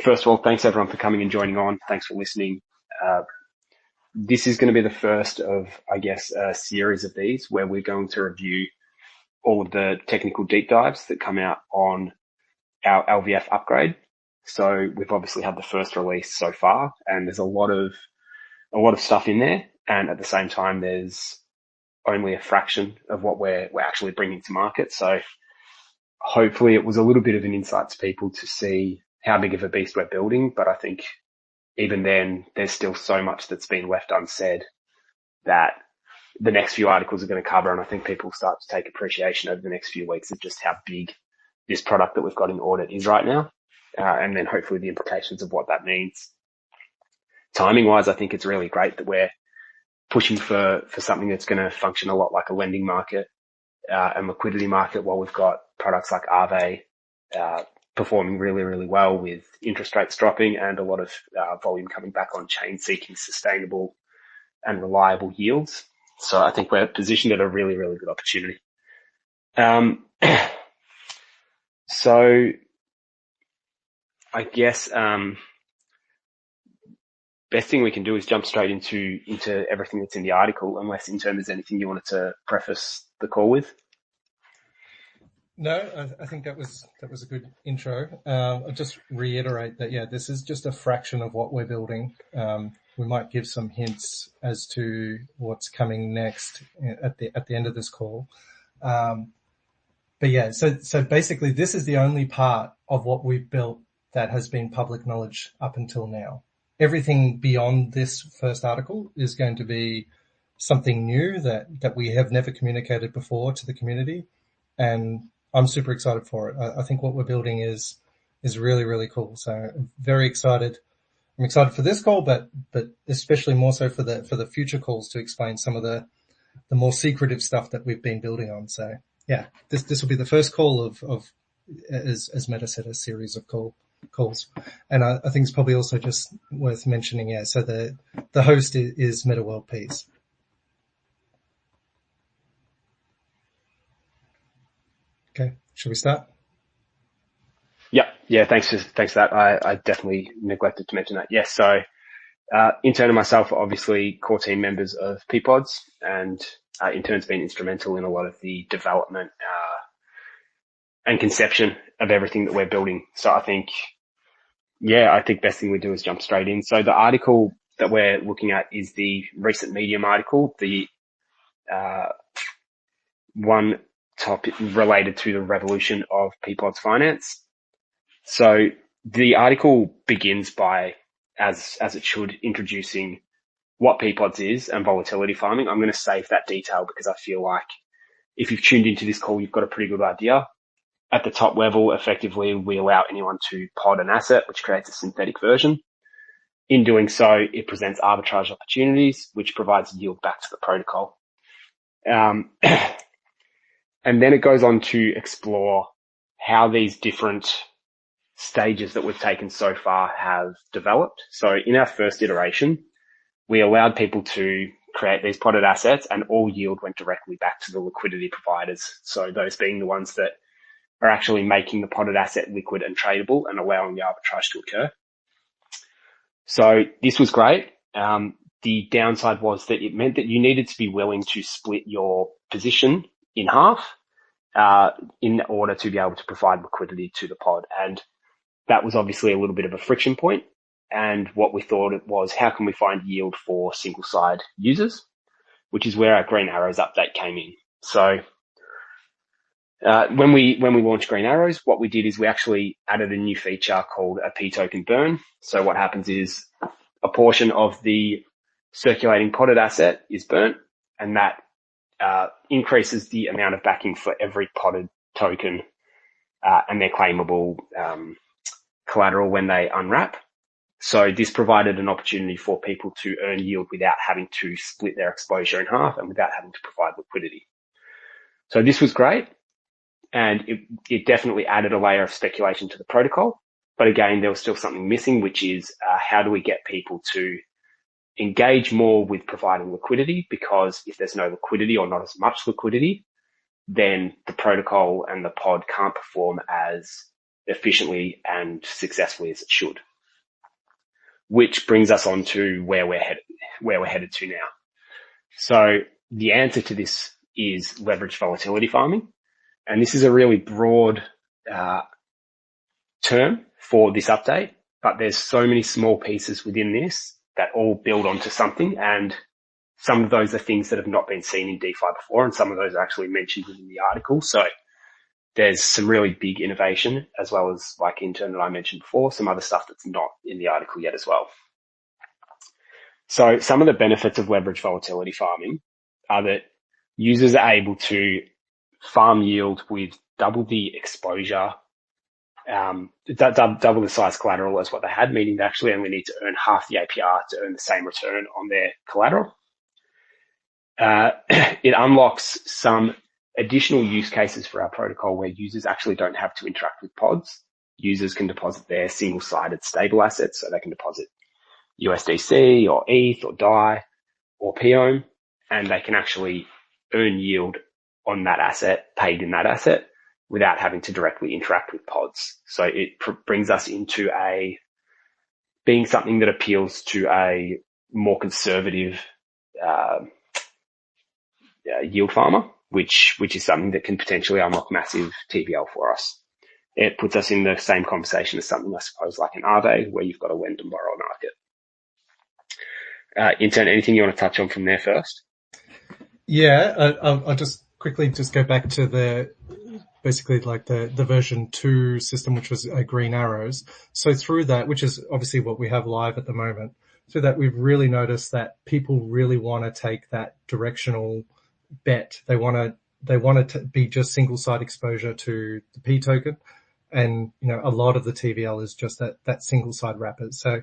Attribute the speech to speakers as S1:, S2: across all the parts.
S1: First of all, thanks everyone for coming and joining on. Thanks for listening. Uh, this is going to be the first of, I guess, a series of these where we're going to review all of the technical deep dives that come out on our LVF upgrade. So we've obviously had the first release so far, and there's a lot of stuff in there. And at the same time, there's only a fraction of what we're actually bringing to market. So hopefully it was a little bit of an insight to people to see how big of a beast we're building. But I think even then, there's still so much that's been left unsaid that the next few articles are going to cover. And I think people start to take appreciation over the next few weeks of just how big this product that we've got in audit is right now. And then hopefully the implications of what that means. Timing wise, I think it's really great that we're pushing for something that's going to function a lot like a lending market, and liquidity market, while we've got products like Aave, performing really, really well with interest rates dropping and a lot of volume coming back on chain seeking sustainable and reliable yields. So I think we're positioned at a really, really good opportunity. So I guess best thing we can do is jump straight into everything that's in the article, unless Intern there's anything you wanted to preface the call with.
S2: No, I think that was a good intro. I'll just reiterate that, yeah, this is just a fraction of what we're building. We might give some hints as to what's coming next at the end of this call. But yeah, so basically this is the only part of what we've built that has been public knowledge up until now. Everything beyond this first article is going to be something new that we have never communicated before to the community. And I'm super excited for it. I think what we're building is really, really cool. So I'm very excited. I'm excited for this call, but especially more so for the future calls to explain some of the more secretive stuff that we've been building on. So yeah, this will be the first call of as Meta said, a series of calls. And I think it's probably also just worth mentioning, yeah, so the host is Meta World Peace. Okay, should we start?
S1: Yeah, thanks for that. I definitely neglected to mention that. Yes, so Intern and myself are obviously core team members of Peapods, and Intern's been instrumental in a lot of the development and conception of everything that we're building. So I think best thing we do is jump straight in. So the article that we're looking at is the recent Medium article, the one topic related to the revolution of Peapod's finance. So the article begins by, as it should, introducing what Peapods is and volatility farming. I'm going to save that detail because I feel like if you've tuned into this call, you've got a pretty good idea. At the top level, effectively, we allow anyone to pod an asset, which creates a synthetic version. In doing so, it presents arbitrage opportunities, which provides yield back to the protocol. And then it goes on to explore how these different stages that we've taken so far have developed. So in our first iteration, we allowed people to create these podded assets, and all yield went directly back to the liquidity providers. So those being the ones that are actually making the podded asset liquid and tradable and allowing the arbitrage to occur. So this was great. The downside was that it meant that you needed to be willing to split your position in half in order to be able to provide liquidity to the pod. And that was obviously a little bit of a friction point. And what we thought it was, how can we find yield for single side users, which is where our Green Arrows update came in. So when we launched Green Arrows, what we did is we actually added a new feature called a P token burn. So what happens is a portion of the circulating podded asset is burnt, and that increases the amount of backing for every podded token and their claimable collateral when they unwrap. So this provided an opportunity for people to earn yield without having to split their exposure in half and without having to provide liquidity. So this was great, and it definitely added a layer of speculation to the protocol. But again, there was still something missing, which is how do we get people to engage more with providing liquidity? Because if there's no liquidity or not as much liquidity, then the protocol and the pod can't perform as efficiently and successfully as it should. Which brings us on to where we're headed to now. So the answer to this is leveraged volatility farming. And this is a really broad term for this update, but there's so many small pieces within this that all build onto something. And some of those are things that have not been seen in DeFi before, and some of those are actually mentioned within the article. So there's some really big innovation, as well as, like Intern that I mentioned before, some other stuff that's not in the article yet as well. So some of the benefits of leverage volatility farming are that users are able to farm yield with double the exposure, double the size collateral as what they had, meaning they actually only need to earn half the APR to earn the same return on their collateral. It unlocks some additional use cases for our protocol where users actually don't have to interact with pods. Users can deposit their single-sided stable assets, so they can deposit USDC or ETH or DAI or POM, and they can actually earn yield on that asset, paid in that asset, without having to directly interact with pods. So it brings us into being something that appeals to a more conservative yield farmer, which is something that can potentially unlock massive TVL for us. It puts us in the same conversation as something, I suppose, like an Aave, where you've got a lend and borrow market. Intern, anything you want to touch on from there first?
S2: Yeah, I'll just quickly go back to basically like the version 2 system, which was green arrows. So through that, which is obviously what we have live at the moment, through that we've really noticed that people really want to take that directional bet. They want to be just single side exposure to the P token. And, a lot of the TVL is just that single side wrapper. So,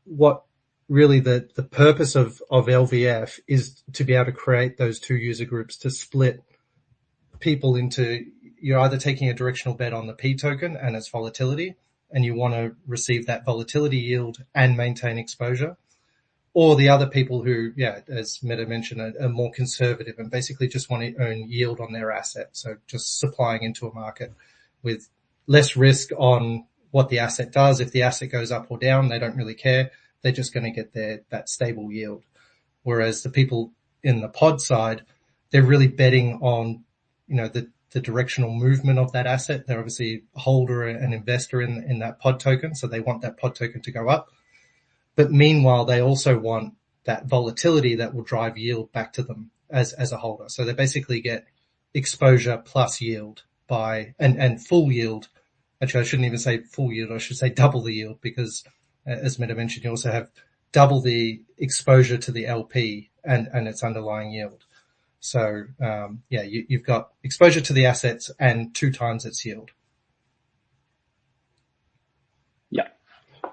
S2: what really the purpose of LVF is to be able to create those two user groups to split people into, you're either taking a directional bet on the P token and its volatility, and you want to receive that volatility yield and maintain exposure, or the other people who, as Meta mentioned, are more conservative and basically just want to earn yield on their asset. So just supplying into a market with less risk on what the asset does. If the asset goes up or down, they don't really care. They're just going to get that stable yield. Whereas the people in the pod side, they're really betting on, the directional movement of that asset. They're obviously a holder and investor in that pod token. So they want that pod token to go up. But meanwhile, they also want that volatility that will drive yield back to them as a holder. So they basically get exposure plus yield and full yield. Actually, I shouldn't even say full yield. I should say double the yield, because as Meta mentioned, you also have double the exposure to the LP and its underlying yield. So, you've got exposure to the assets and 2 times its yield.
S1: Yeah.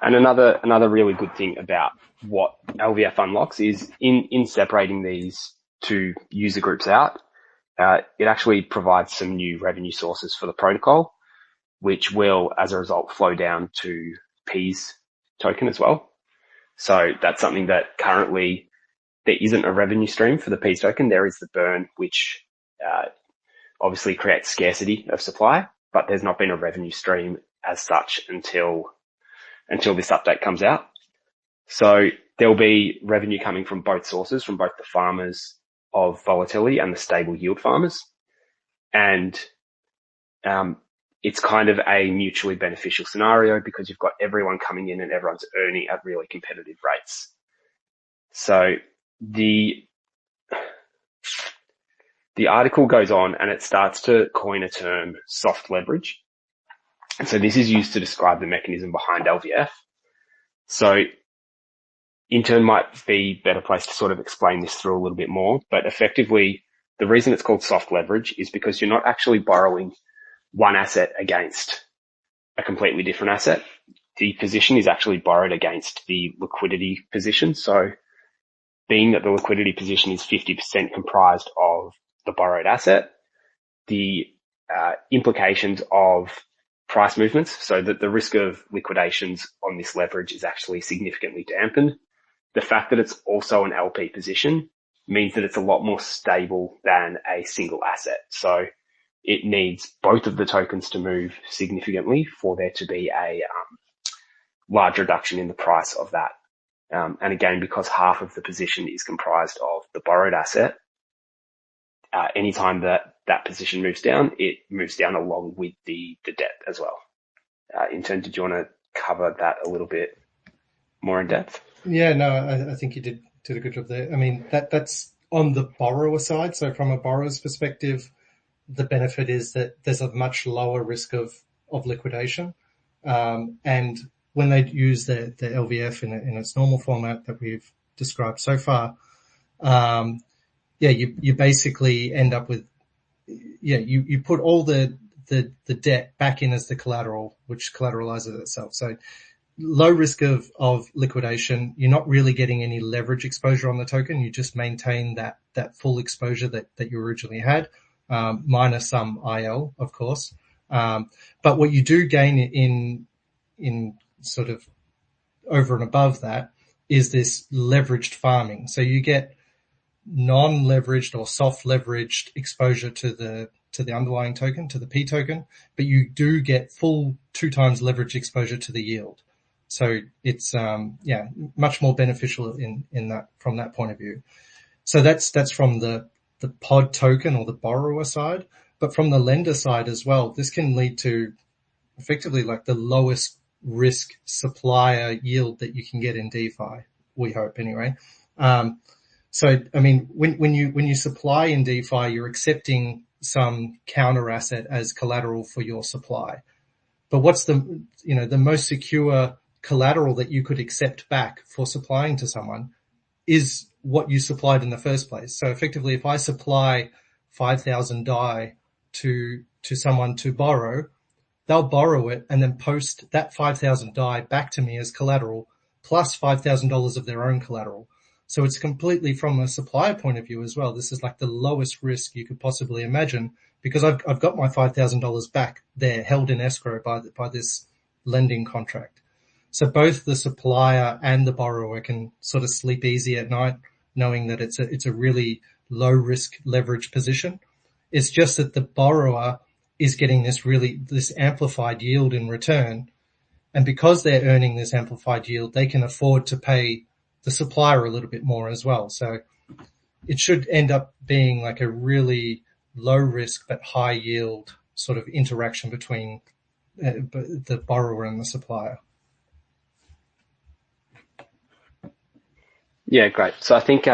S1: And another really good thing about what LVF unlocks is in separating these two user groups out, it actually provides some new revenue sources for the protocol, which will, as a result, flow down to P's token as well. So that's something that currently there isn't a revenue stream for the P's token. There is the burn, which obviously creates scarcity of supply, but there's not been a revenue stream as such until this update comes out. So there'll be revenue coming from both sources, from both the farmers of volatility and the stable yield farmers. And it's kind of a mutually beneficial scenario because you've got everyone coming in and everyone's earning at really competitive rates. So the article goes on and it starts to coin a term, soft leverage. And so this is used to describe the mechanism behind LVF. So Intern might be a better place to sort of explain this through a little bit more, but effectively the reason it's called soft leverage is because you're not actually borrowing one asset against a completely different asset. The position is actually borrowed against the liquidity position. So being that the liquidity position is 50% comprised of the borrowed asset, the implications of price movements, so that the risk of liquidations on this leverage is actually significantly dampened. The fact that it's also an LP position means that it's a lot more stable than a single asset. So it needs both of the tokens to move significantly for there to be a large reduction in the price of that. And again, because half of the position is comprised of the borrowed asset, anytime that position moves down, it moves down along with the debt as well. Intern, did you want to cover that a little bit more in depth?
S2: Yeah, no, I think you did a good job there. I mean, that's on the borrower side. So from a borrower's perspective, the benefit is that there's a much lower risk of liquidation. And when they use the LVF in its normal format that we've described so far, you basically end up with, you put all the debt back in as the collateral, which collateralizes itself. So low risk of liquidation. You're not really getting any leverage exposure on the token. You just maintain that full exposure that you originally had, minus some IL, of course. But what you do gain in sort of over and above that is this leveraged farming. So you get non-leveraged or soft leveraged exposure to the underlying token, to the P token, but you do get full 2 times leverage exposure to the yield. So it's, much more beneficial in that, from that point of view. So that's from the pod token or the borrower side, but from the lender side as well, this can lead to effectively like the lowest risk supplier yield that you can get in DeFi. We hope anyway. So, I mean, when you supply in DeFi, you're accepting some counter asset as collateral for your supply. But what's the most secure collateral that you could accept back for supplying to someone is what you supplied in the first place. So effectively, if I supply 5,000 DAI to someone to borrow, they'll borrow it and then post that 5,000 DAI back to me as collateral plus $5,000 of their own collateral. So it's completely from a supplier point of view as well. This is like the lowest risk you could possibly imagine because I've got my $5,000 back there held in escrow by this lending contract. So both the supplier and the borrower can sort of sleep easy at night knowing that it's a really low risk leverage position. It's just that the borrower is getting this amplified yield in return. And because they're earning this amplified yield, they can afford to pay the supplier a little bit more as well. So it should end up being like a really low risk but high yield sort of interaction between the borrower and the supplier.
S1: Yeah, great. So I think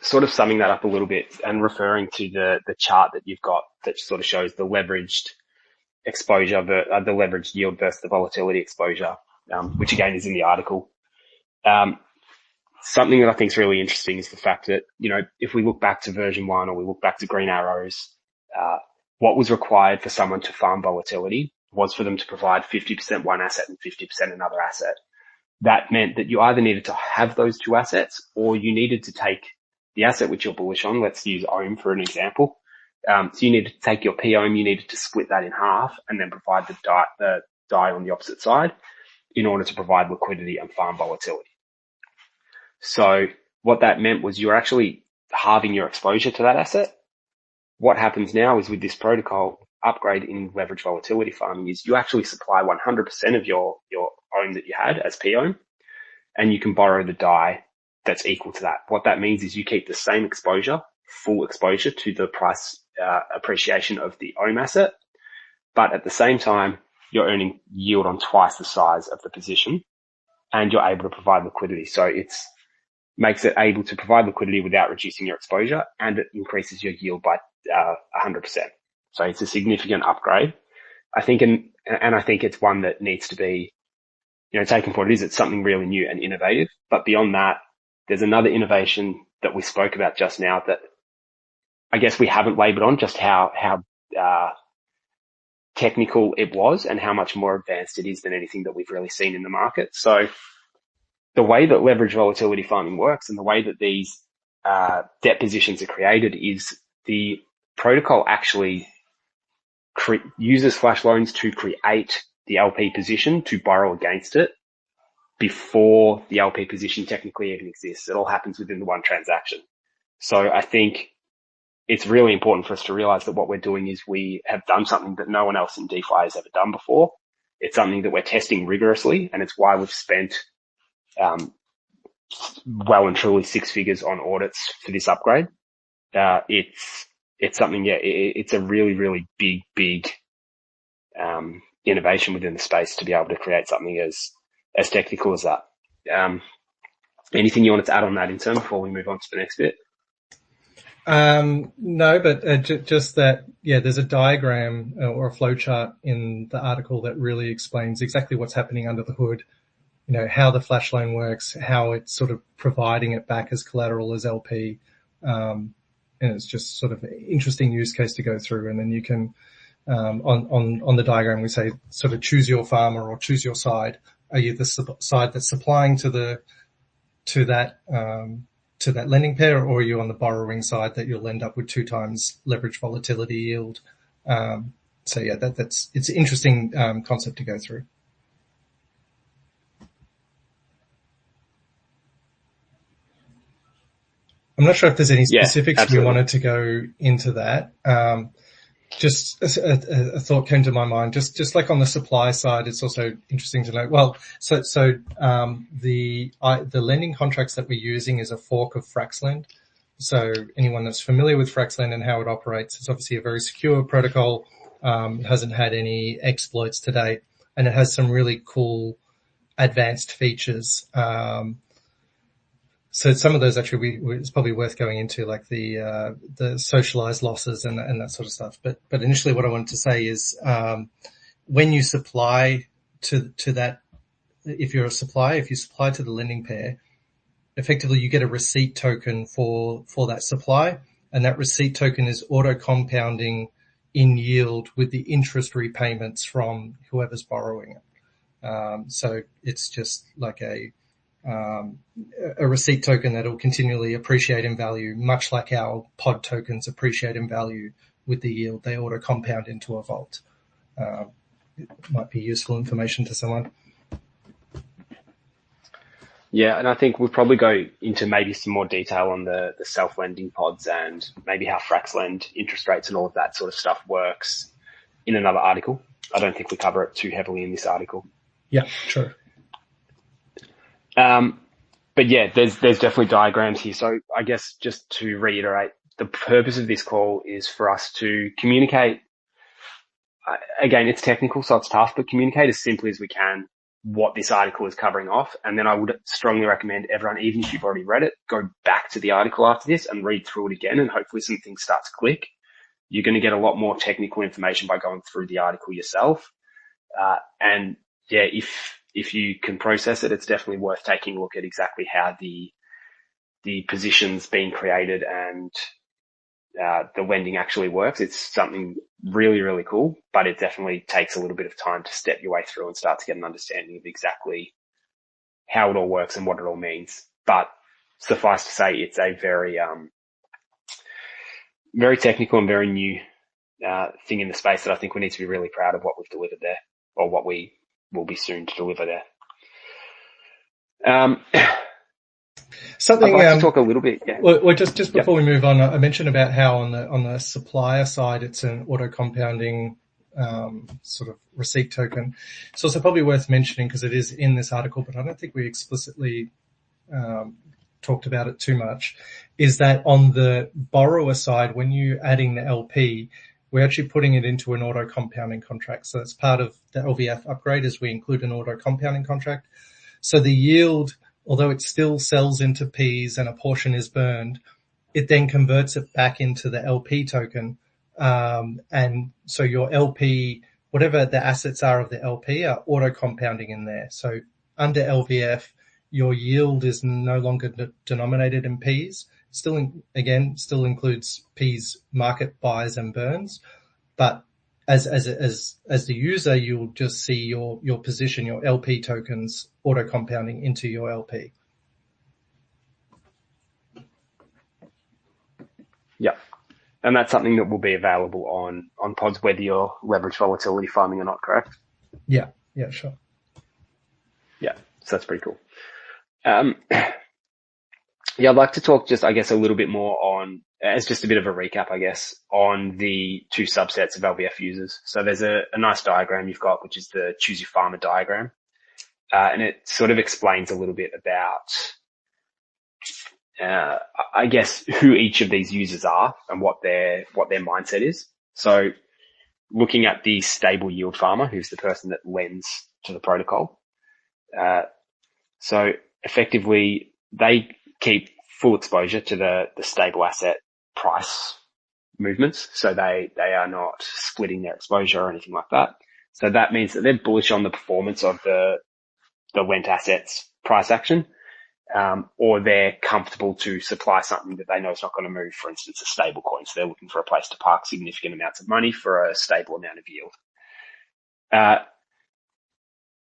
S1: sort of summing that up a little bit and referring to the chart that you've got that sort of shows the leveraged exposure, the leveraged yield versus the volatility exposure, which again is in the article. Something that I think is really interesting is the fact that, if we look back to version 1 or we look back to green arrows, what was required for someone to farm volatility was for them to provide 50% one asset and 50% another asset. That meant that you either needed to have those 2 assets or you needed to take the asset which you're bullish on. Let's use OHM for an example. So you needed to take your POM, you needed to split that in half and then provide the DAI on the opposite side in order to provide liquidity and farm volatility. So what that meant was you're actually halving your exposure to that asset. What happens now is with this protocol upgrade in leverage volatility farming is you actually supply 100% of your OHM that you had as POM and you can borrow the DAI that's equal to that. What that means is you keep the same exposure, full exposure to the price appreciation of the OHM asset, but at the same time, you're earning yield on twice the size of the position and you're able to provide liquidity. So it's makes it able to provide liquidity without reducing your exposure and it increases your yield by 100%. So it's a significant upgrade. I think, and I think it's one that needs to be, taken for what it is. It's something really new and innovative. But beyond that, there's another innovation that we spoke about just now that I guess we haven't labored on just how technical it was and how much more advanced it is than anything that we've really seen in the market. So the way that leverage volatility farming works and the way that these debt positions are created is the protocol actually uses flash loans to create the LP position to borrow against it before the LP position technically even exists. It all happens within the one transaction. So I think it's really important for us to realize that what we're doing is we have done something that no one else in DeFi has ever done before. It's something that we're testing rigorously, and it's why we've spent well and truly six figures on audits for this upgrade. It's something, it's a really, really big innovation within the space to be able to create something as technical as that. Anything you wanted to add on that, Intern, before we move on to the next bit?
S2: No, but just that, there's a diagram or a flowchart in the article that really explains exactly what's happening under the hood, how the flash loan works, how it's sort of providing it back as collateral as LP. And it's just sort of an interesting use case to go through. And then you can, on the diagram, we say sort of choose your farmer or choose your side. Are you the side that's supplying to that lending pair, or are you on the borrowing side that you'll end up with 2 times leverage volatility yield? It's an interesting concept to go through. I'm not sure if there's any specifics we wanted to go into that. Just a thought came to my mind. Just like on the supply side, it's also interesting to know. Well, the lending contracts that we're using is a fork of Fraxlend. So anyone that's familiar with Fraxlend and how it operates, it's obviously a very secure protocol. It hasn't had any exploits to date, and it has some really cool advanced features. So some of those actually it's probably worth going into, like the socialized losses and that sort of stuff. But initially what I wanted to say is, when you supply to that, if you supply to the lending pair, effectively you get a receipt token for that supply, and that receipt token is auto compounding in yield with the interest repayments from whoever's borrowing it. So it's just like a receipt token that will continually appreciate in value, much like our pod tokens appreciate in value with the yield. They auto compound into a vault. It might be useful information to someone.
S1: Yeah, and I think we'll probably go into maybe some more detail on the self-lending pods and maybe how Fraxlend interest rates and all of that sort of stuff works in another article. I don't think we cover it too heavily in this article.
S2: Yeah, true.
S1: But yeah, there's definitely diagrams here. So I guess just to reiterate, the purpose of this call is for us to communicate. Again, it's technical, so it's tough, but communicate as simply as we can what this article is covering off. And then I would strongly recommend everyone, even if you've already read it, go back to the article after this and read through it again, and hopefully some things start to click. You're going to get a lot more technical information by going through the article yourself. And yeah, if you can process it, it's definitely worth taking a look at exactly how the positions being created and the lending actually works. It's something really, really cool, but it definitely takes a little bit of time to step your way through and start to get an understanding of exactly how it all works and what it all means. But suffice to say, it's a very, very technical and very new thing in the space that I think we need to be really proud of what we've delivered there, or what we will be soon to deliver there.
S2: Something
S1: I'd like to talk a little bit. Yeah.
S2: Well, just before we move on, I mentioned about how on the supplier side it's an auto compounding sort of receipt token. It's also probably worth mentioning, because it is in this article, but I don't think we explicitly talked about it too much, is that on the borrower side, when you're adding the LP, we're actually putting it into an auto compounding contract. So that's part of the LVF upgrade, is we include an auto compounding contract. So the yield, although it still sells into Ps and a portion is burned, it then converts it back into the LP token. And so your LP, whatever the assets are of the LP, are auto compounding in there. So under LVF, your yield is no longer denominated in Ps. Still includes P's market buys and burns, but as the user, you'll just see your position, your LP tokens auto compounding into your LP.
S1: Yeah, and that's something that will be available on pods, whether you're leverage volatility farming or not, correct?
S2: Yeah, sure.
S1: Yeah, so that's pretty cool. Yeah, I'd like to talk just, I guess, a little bit more on, as just a bit of a recap, I guess, on the two subsets of LVF users. So there's a nice diagram you've got, which is the choose your farmer diagram. And it sort of explains a little bit about, I guess, who each of these users are and what their mindset is. So looking at the stable yield farmer, who's the person that lends to the protocol. So effectively, they keep full exposure to the stable asset price movements. So they are not splitting their exposure or anything like that. So that means that they're bullish on the performance of the lent assets price action, or they're comfortable to supply something that they know is not going to move, for instance, a stable coin. So they're looking for a place to park significant amounts of money for a stable amount of yield.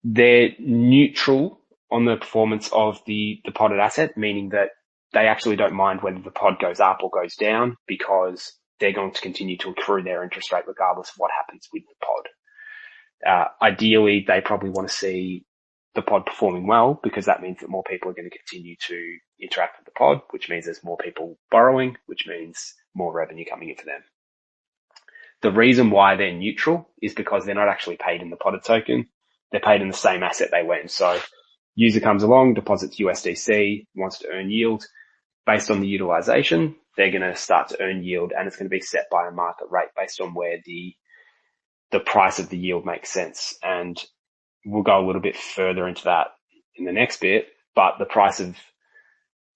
S1: They're neutral on the performance of the podded asset, meaning that they actually don't mind whether the pod goes up or goes down because they're going to continue to accrue their interest rate regardless of what happens with the pod. Ideally, they probably want to see the pod performing well because that means that more people are going to continue to interact with the pod, which means there's more people borrowing, which means more revenue coming in for them. The reason why they're neutral is because they're not actually paid in the podded token. They're paid in the same asset they lend. So user comes along, deposits USDC, wants to earn yield. Based on the utilization, they're going to start to earn yield, and it's going to be set by a market rate based on where the price of the yield makes sense. And we'll go a little bit further into that in the next bit, but the price of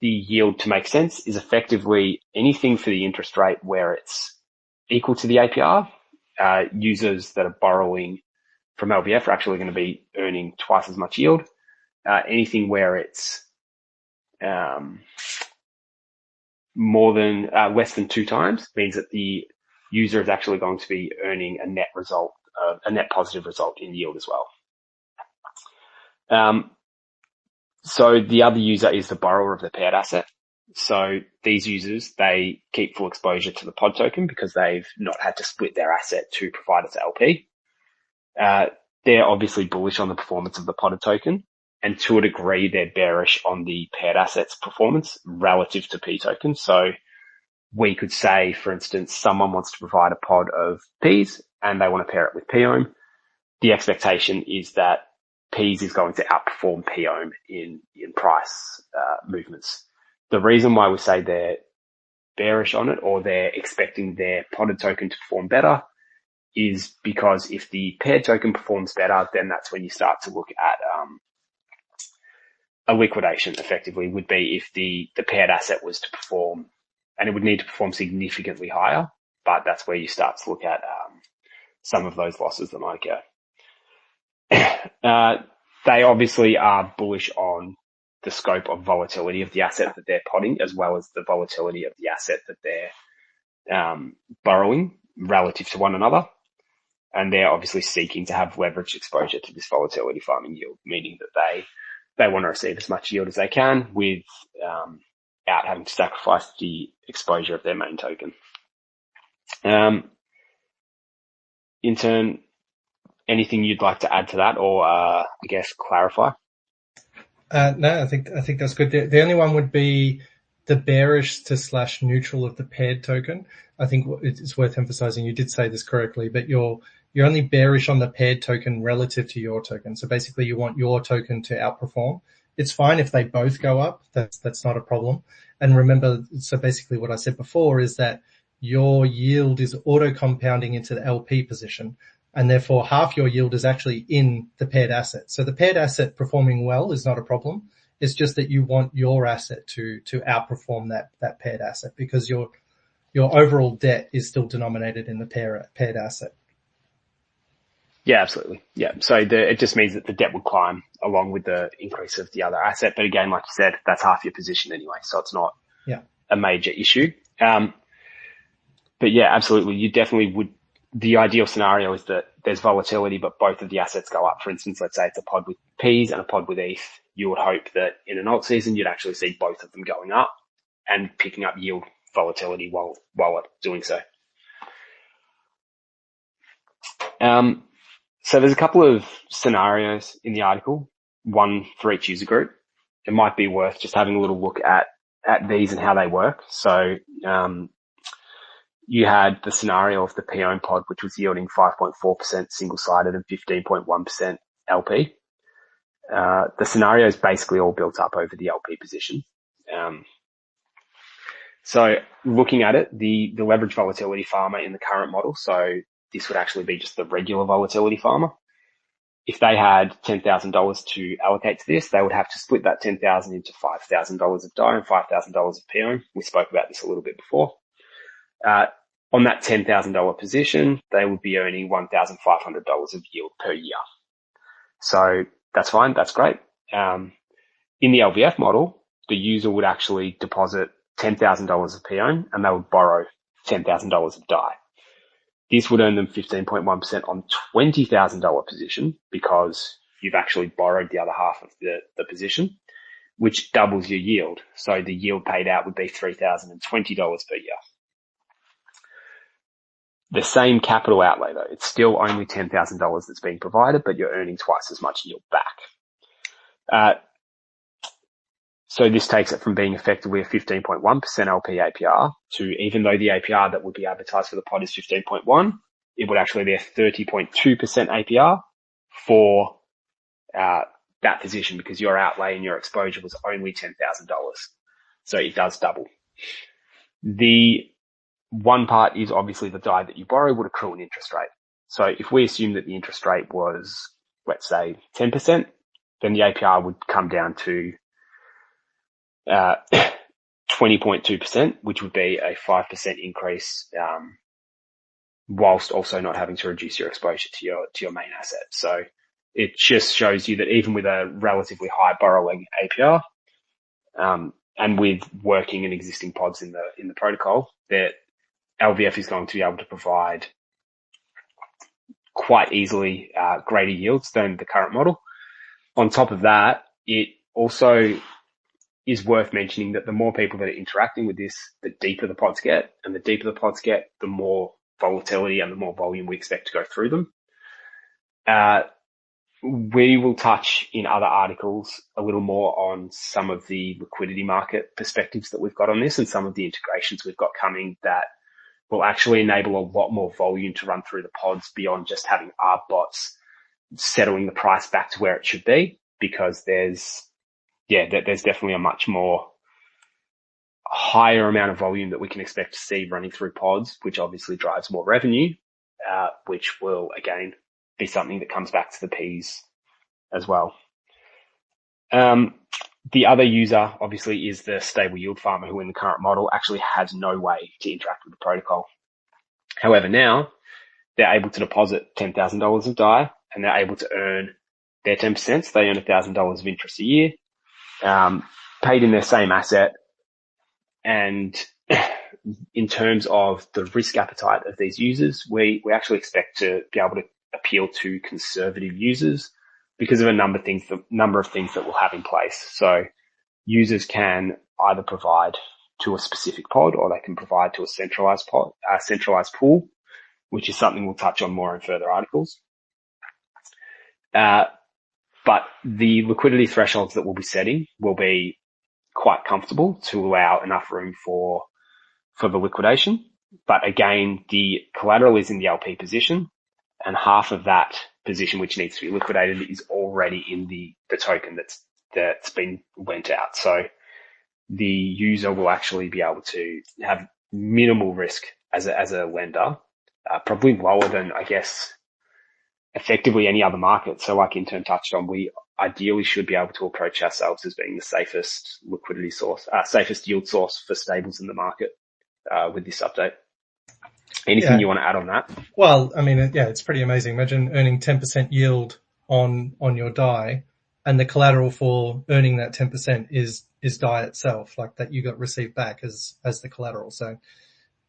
S1: the yield to make sense is effectively anything for the interest rate where it's equal to the APR. Users that are borrowing from LVF are actually going to be earning twice as much yield. Anything where it's more than less than 2 times means that the user is actually going to be earning a net result, a net positive result in yield as well. So the other user is the borrower of the paired asset. So these users, they keep full exposure to the pod token because they've not had to split their asset to provide it to LP. They're obviously bullish on the performance of the podded token, and to a degree, they're bearish on the paired assets performance relative to P tokens. So we could say, for instance, someone wants to provide a pod of Ps and they want to pair it with POM. The expectation is that Ps is going to outperform POM in price movements. The reason why we say they're bearish on it, or they're expecting their podded token to perform better, is because if the paired token performs better, then that's when you start to look at a liquidation. Effectively would be if the paired asset was to perform, and it would need to perform significantly higher, but that's where you start to look at some of those losses that might occur. They obviously are bullish on the scope of volatility of the asset that they're podding, as well as the volatility of the asset that they're borrowing relative to one another. And they're obviously seeking to have leverage exposure to this volatility farming yield, meaning that they want to receive as much yield as they can without having to sacrifice the exposure of their main token. Intern, anything you'd like to add to that, or I guess clarify?
S2: No, I think that's good. The only one would be the bearish to / neutral of the paired token. I think it's worth emphasizing. You did say this correctly, but you're only bearish on the paired token relative to your token. So basically, you want your token to outperform. It's fine if they both go up. That's not a problem. And remember, so basically, what I said before is that your yield is auto compounding into the LP position, and therefore half your yield is actually in the paired asset. So the paired asset performing well is not a problem. It's just that you want your asset to outperform that paired asset, because your overall debt is still denominated in the paired asset.
S1: Yeah, absolutely. Yeah. So it just means that the debt would climb along with the increase of the other asset. But again, like you said, that's half your position anyway. So it's not a major issue. But yeah, absolutely. You definitely would. The ideal scenario is that there's volatility, but both of the assets go up. For instance, let's say it's a pod with Ps and a pod with ETH. You would hope that in an alt season, you'd actually see both of them going up and picking up yield volatility while doing so. So there's a couple of scenarios in the article, one for each user group. It might be worth just having a little look at at these and how they work. So, you had the scenario of the Peapod pod, which was yielding 5.4% single-sided and 15.1% LP. The scenario is basically all built up over the LP position. So looking at it, the leverage volatility farmer in the current model, so this would actually be just the regular volatility farmer. If they had $10,000 to allocate to this, they would have to split that $10,000 into $5,000 of DI and $5,000 of PO. We spoke about this a little bit before. On that $10,000 position, they would be earning $1,500 of yield per year. So that's fine. That's great. In the LVF model, the user would actually deposit $10,000 of PO and they would borrow $10,000 of DI. This would earn them 15.1% on $20,000 position because you've actually borrowed the other half of the position, which doubles your yield. So the yield paid out would be $3,020 per year. The same capital outlay though, it's still only $10,000 that's being provided, but you're earning twice as much yield back. So this takes it from being effectively a 15.1% LP APR to, even though the APR that would be advertised for the pod is 15.1, it would actually be a 30.2% APR for that position because your outlay and your exposure was only $10,000. So it does double. The one part is obviously the DI that you borrow would accrue an interest rate. So if we assume that the interest rate was, let's say, 10%, then the APR would come down to 20.2%, which would be a 5% increase, whilst also not having to reduce your exposure to your main asset. So it just shows you that even with a relatively high borrowing APR, and with working and existing pods in the protocol, that LVF is going to be able to provide quite easily greater yields than the current model. On top of that, it also is worth mentioning that the more people that are interacting with this, the deeper the pods get, and the deeper the pods get, the more volatility and the more volume we expect to go through them. We will touch in other articles a little more on some of the liquidity market perspectives that we've got on this and some of the integrations we've got coming that will actually enable a lot more volume to run through the pods beyond just having ARB bots settling the price back to where it should be, because there's definitely a much more higher amount of volume that we can expect to see running through pods, which obviously drives more revenue, which will again be something that comes back to the Ps as well. The other user obviously is the stable yield farmer, who in the current model actually has no way to interact with the protocol. However, now they're able to deposit $10,000 of DI and they're able to earn their 10%. So they earn $1,000 of interest a year, paid in their same asset. And in terms of the risk appetite of these users, we actually expect to be able to appeal to conservative users because of a number of things that we'll have in place. So users can either provide to a specific pod, or they can provide to a centralized pool, which is something we'll touch on more in further articles. But the liquidity thresholds that we'll be setting will be quite comfortable to allow enough room for the liquidation. But again, the collateral is in the LP position, and half of that position which needs to be liquidated is already in the token that's been lent out. So the user will actually be able to have minimal risk as a lender, probably lower than, I guess, effectively any other market. So like Intern touched on, we ideally should be able to approach ourselves as being the safest liquidity source, safest yield source for stables in the market with this update. Anything you want to add on that?
S2: Well, I mean, it's pretty amazing. Imagine earning 10% yield on your DI, and the collateral for earning that 10% is DI itself, like that you got received back as the collateral. So,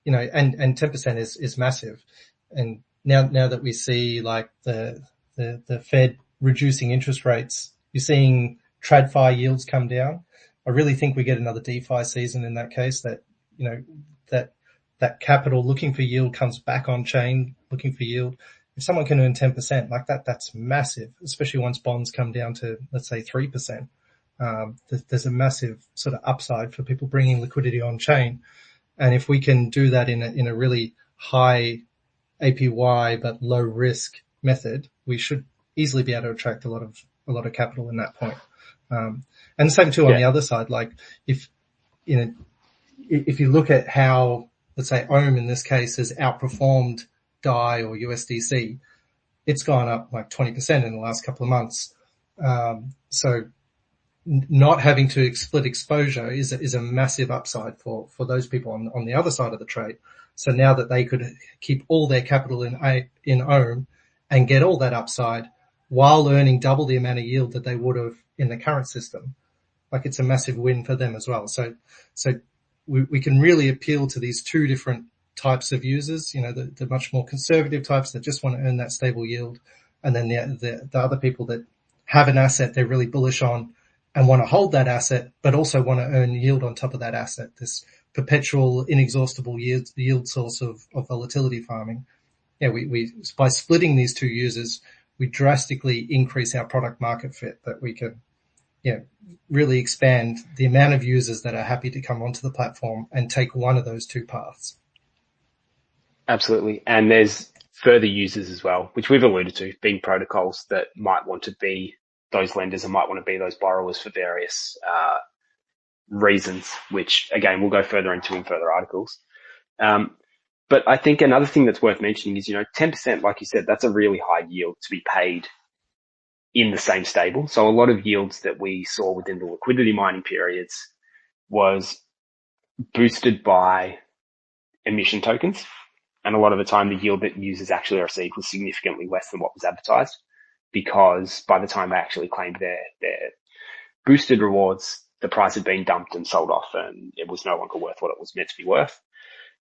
S2: and 10% is massive. And now that we see like the Fed reducing interest rates, you're seeing TradFi yields come down. I really think we get another DeFi season in that case, that, that capital looking for yield comes back on chain looking for yield. If someone can earn 10% like that's massive, especially once bonds come down to, let's say, 3%. there's a massive sort of upside for people bringing liquidity on chain. And if we can do that in a really high APY but low risk method, we should easily be able to attract a lot of capital in that point. And the same too on the other side. Like if you look at how, let's say, Ohm in this case has outperformed DAI or USDC, it's gone up like 20% in the last couple of months. So not having to split exposure is a massive upside for those people on the other side of the trade. So now that they could keep all their capital in Ohm and get all that upside while earning double the amount of yield that they would have in the current system, like it's a massive win for them as well. So we can really appeal to these two different types of users, the much more conservative types that just want to earn that stable yield, and then the other people that have an asset they're really bullish on and want to hold that asset, but also want to earn yield on top of that asset, this perpetual, inexhaustible yield source of volatility farming. Yeah, we by splitting these two users, we drastically increase our product market fit, that we can, really expand the amount of users that are happy to come onto the platform and take one of those two paths.
S1: Absolutely. And there's further users as well, which we've alluded to, being protocols that might want to be those lenders and might want to be those borrowers for various reasons, which again, we'll go further into in further articles. But I think another thing that's worth mentioning is, 10%, like you said, that's a really high yield to be paid in the same stable. So a lot of yields that we saw within the liquidity mining periods was boosted by emission tokens. And a lot of the time, the yield that users actually received was significantly less than what was advertised, because by the time they actually claimed their boosted rewards, the price had been dumped and sold off, and it was no longer worth what it was meant to be worth.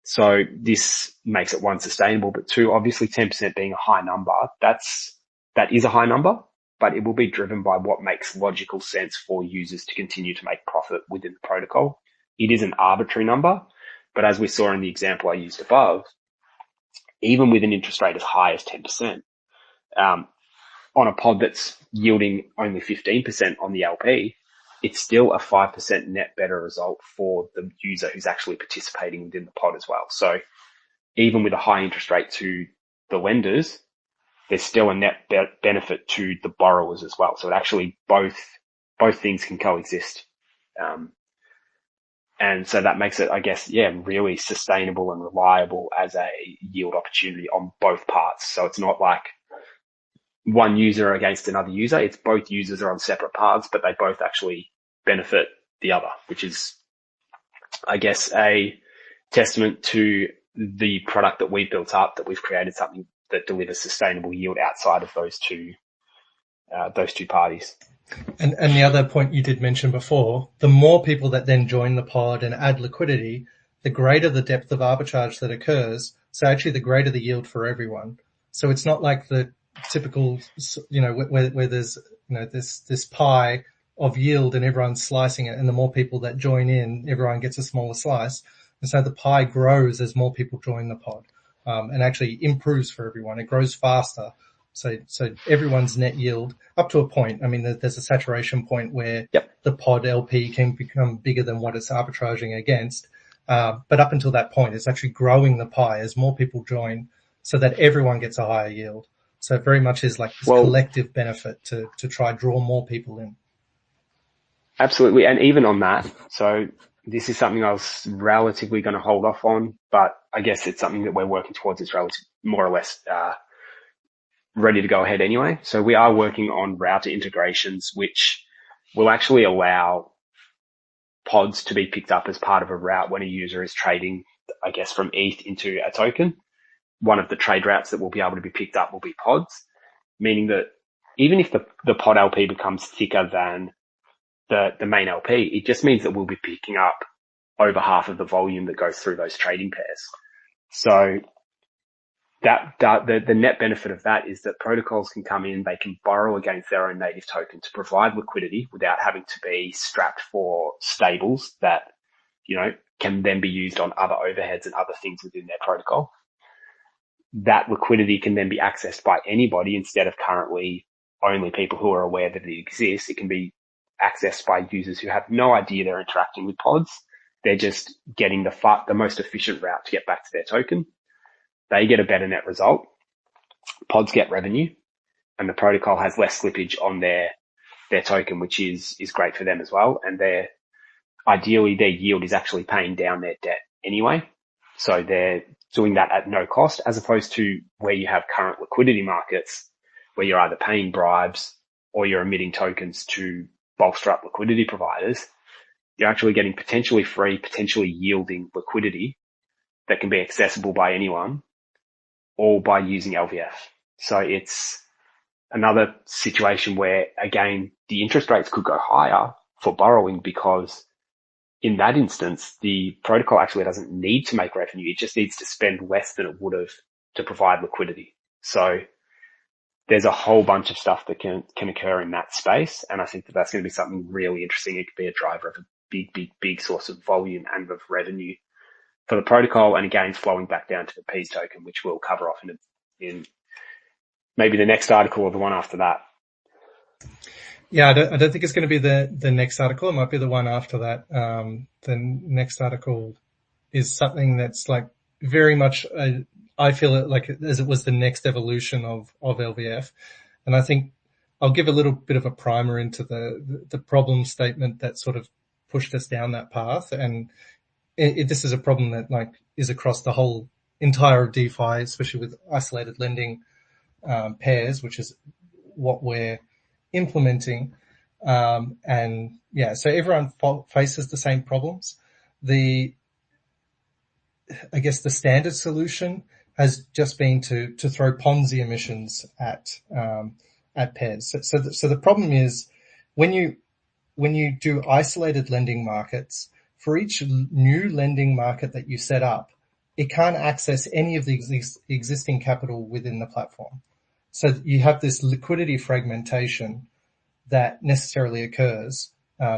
S1: So this makes it, one, sustainable, but two, obviously 10% being a high number, that is a high number, but it will be driven by what makes logical sense for users to continue to make profit within the protocol. It is an arbitrary number, but as we saw in the example I used above, even with an interest rate as high as 10%, on a pod that's yielding only 15% on the LP, it's still a 5% net better result for the user who's actually participating within the pod as well. So even with a high interest rate to the lenders, there's still a net benefit to the borrowers as well. So it actually, both things can coexist. And so that makes it, I guess, really sustainable and reliable as a yield opportunity on both parts. So it's not like one user against another user. It's both users are on separate paths, but they both actually benefit the other, which is, I guess, a testament to the product that we've built up, that we've created something that delivers sustainable yield outside of those two parties.
S2: And the other point you did mention before, the more people that then join the pod and add liquidity, the greater the depth of arbitrage that occurs. So actually the greater the yield for everyone. So it's not like the typical, where there's, this pie of yield and everyone's slicing it, and the more people that join in, everyone gets a smaller slice. And so the pie grows as more people join the pod, and actually improves for everyone. It grows faster. So everyone's net yield up to a point. I mean, there's a saturation point where the pod LP can become bigger than what it's arbitraging against. But up until that point, it's actually growing the pie as more people join, so that everyone gets a higher yield. So it very much is like this collective benefit to try draw more people in.
S1: Absolutely. And even on that, so this is something I was relatively going to hold off on, but I guess it's something that we're working towards. It's more or less ready to go ahead anyway. So we are working on router integrations, which will actually allow pods to be picked up as part of a route when a user is trading, I guess, from ETH into a token. One of the trade routes that will be able to be picked up will be pods, meaning that even if the pod LP becomes thicker than the main LP, it just means that we'll be picking up over half of the volume that goes through those trading pairs. So the net benefit of that is that protocols can come in, they can borrow against their own native token to provide liquidity without having to be strapped for stables that, can then be used on other overheads and other things within their protocol. That liquidity can then be accessed by anybody instead of currently only people who are aware that it exists. It can be accessed by users who have no idea they're interacting with pods. They're just getting the most efficient route to get back to their token. They get a better net result. Pods get revenue, and the protocol has less slippage on their token, which is great for them as well. And ideally their yield is actually paying down their debt anyway. So they're doing that at no cost, as opposed to where you have current liquidity markets where you're either paying bribes or you're emitting tokens to bolster up liquidity providers. You're actually getting potentially free, potentially yielding liquidity that can be accessible by anyone, all by using LVF. So it's another situation where, again, the interest rates could go higher for borrowing, because in that instance, the protocol actually doesn't need to make revenue. It just needs to spend less than it would have to provide liquidity. So there's a whole bunch of stuff that can occur in that space. And I think that that's going to be something really interesting. It could be a driver of a big source of volume and of revenue for the protocol. And again, flowing back down to the Peas token, which we'll cover off in maybe the next article or the one after that.
S2: Yeah, I don't think it's going to be the next article. It might be the one after that. The next article is something that's like very much, I feel it like as it was the next evolution of LVF. And I think I'll give a little bit of a primer into the problem statement that sort of pushed us down that path. And this is a problem that like is across the whole entire DeFi, especially with isolated lending pairs, which is what we're implementing. And yeah, so everyone faces the same problems. I guess the standard solution has just been to throw Ponzi emissions at pairs. So the problem is when you do isolated lending markets, for each new lending market that you set up, it can't access any of the existing capital within the platform. So you have this liquidity fragmentation that necessarily occurs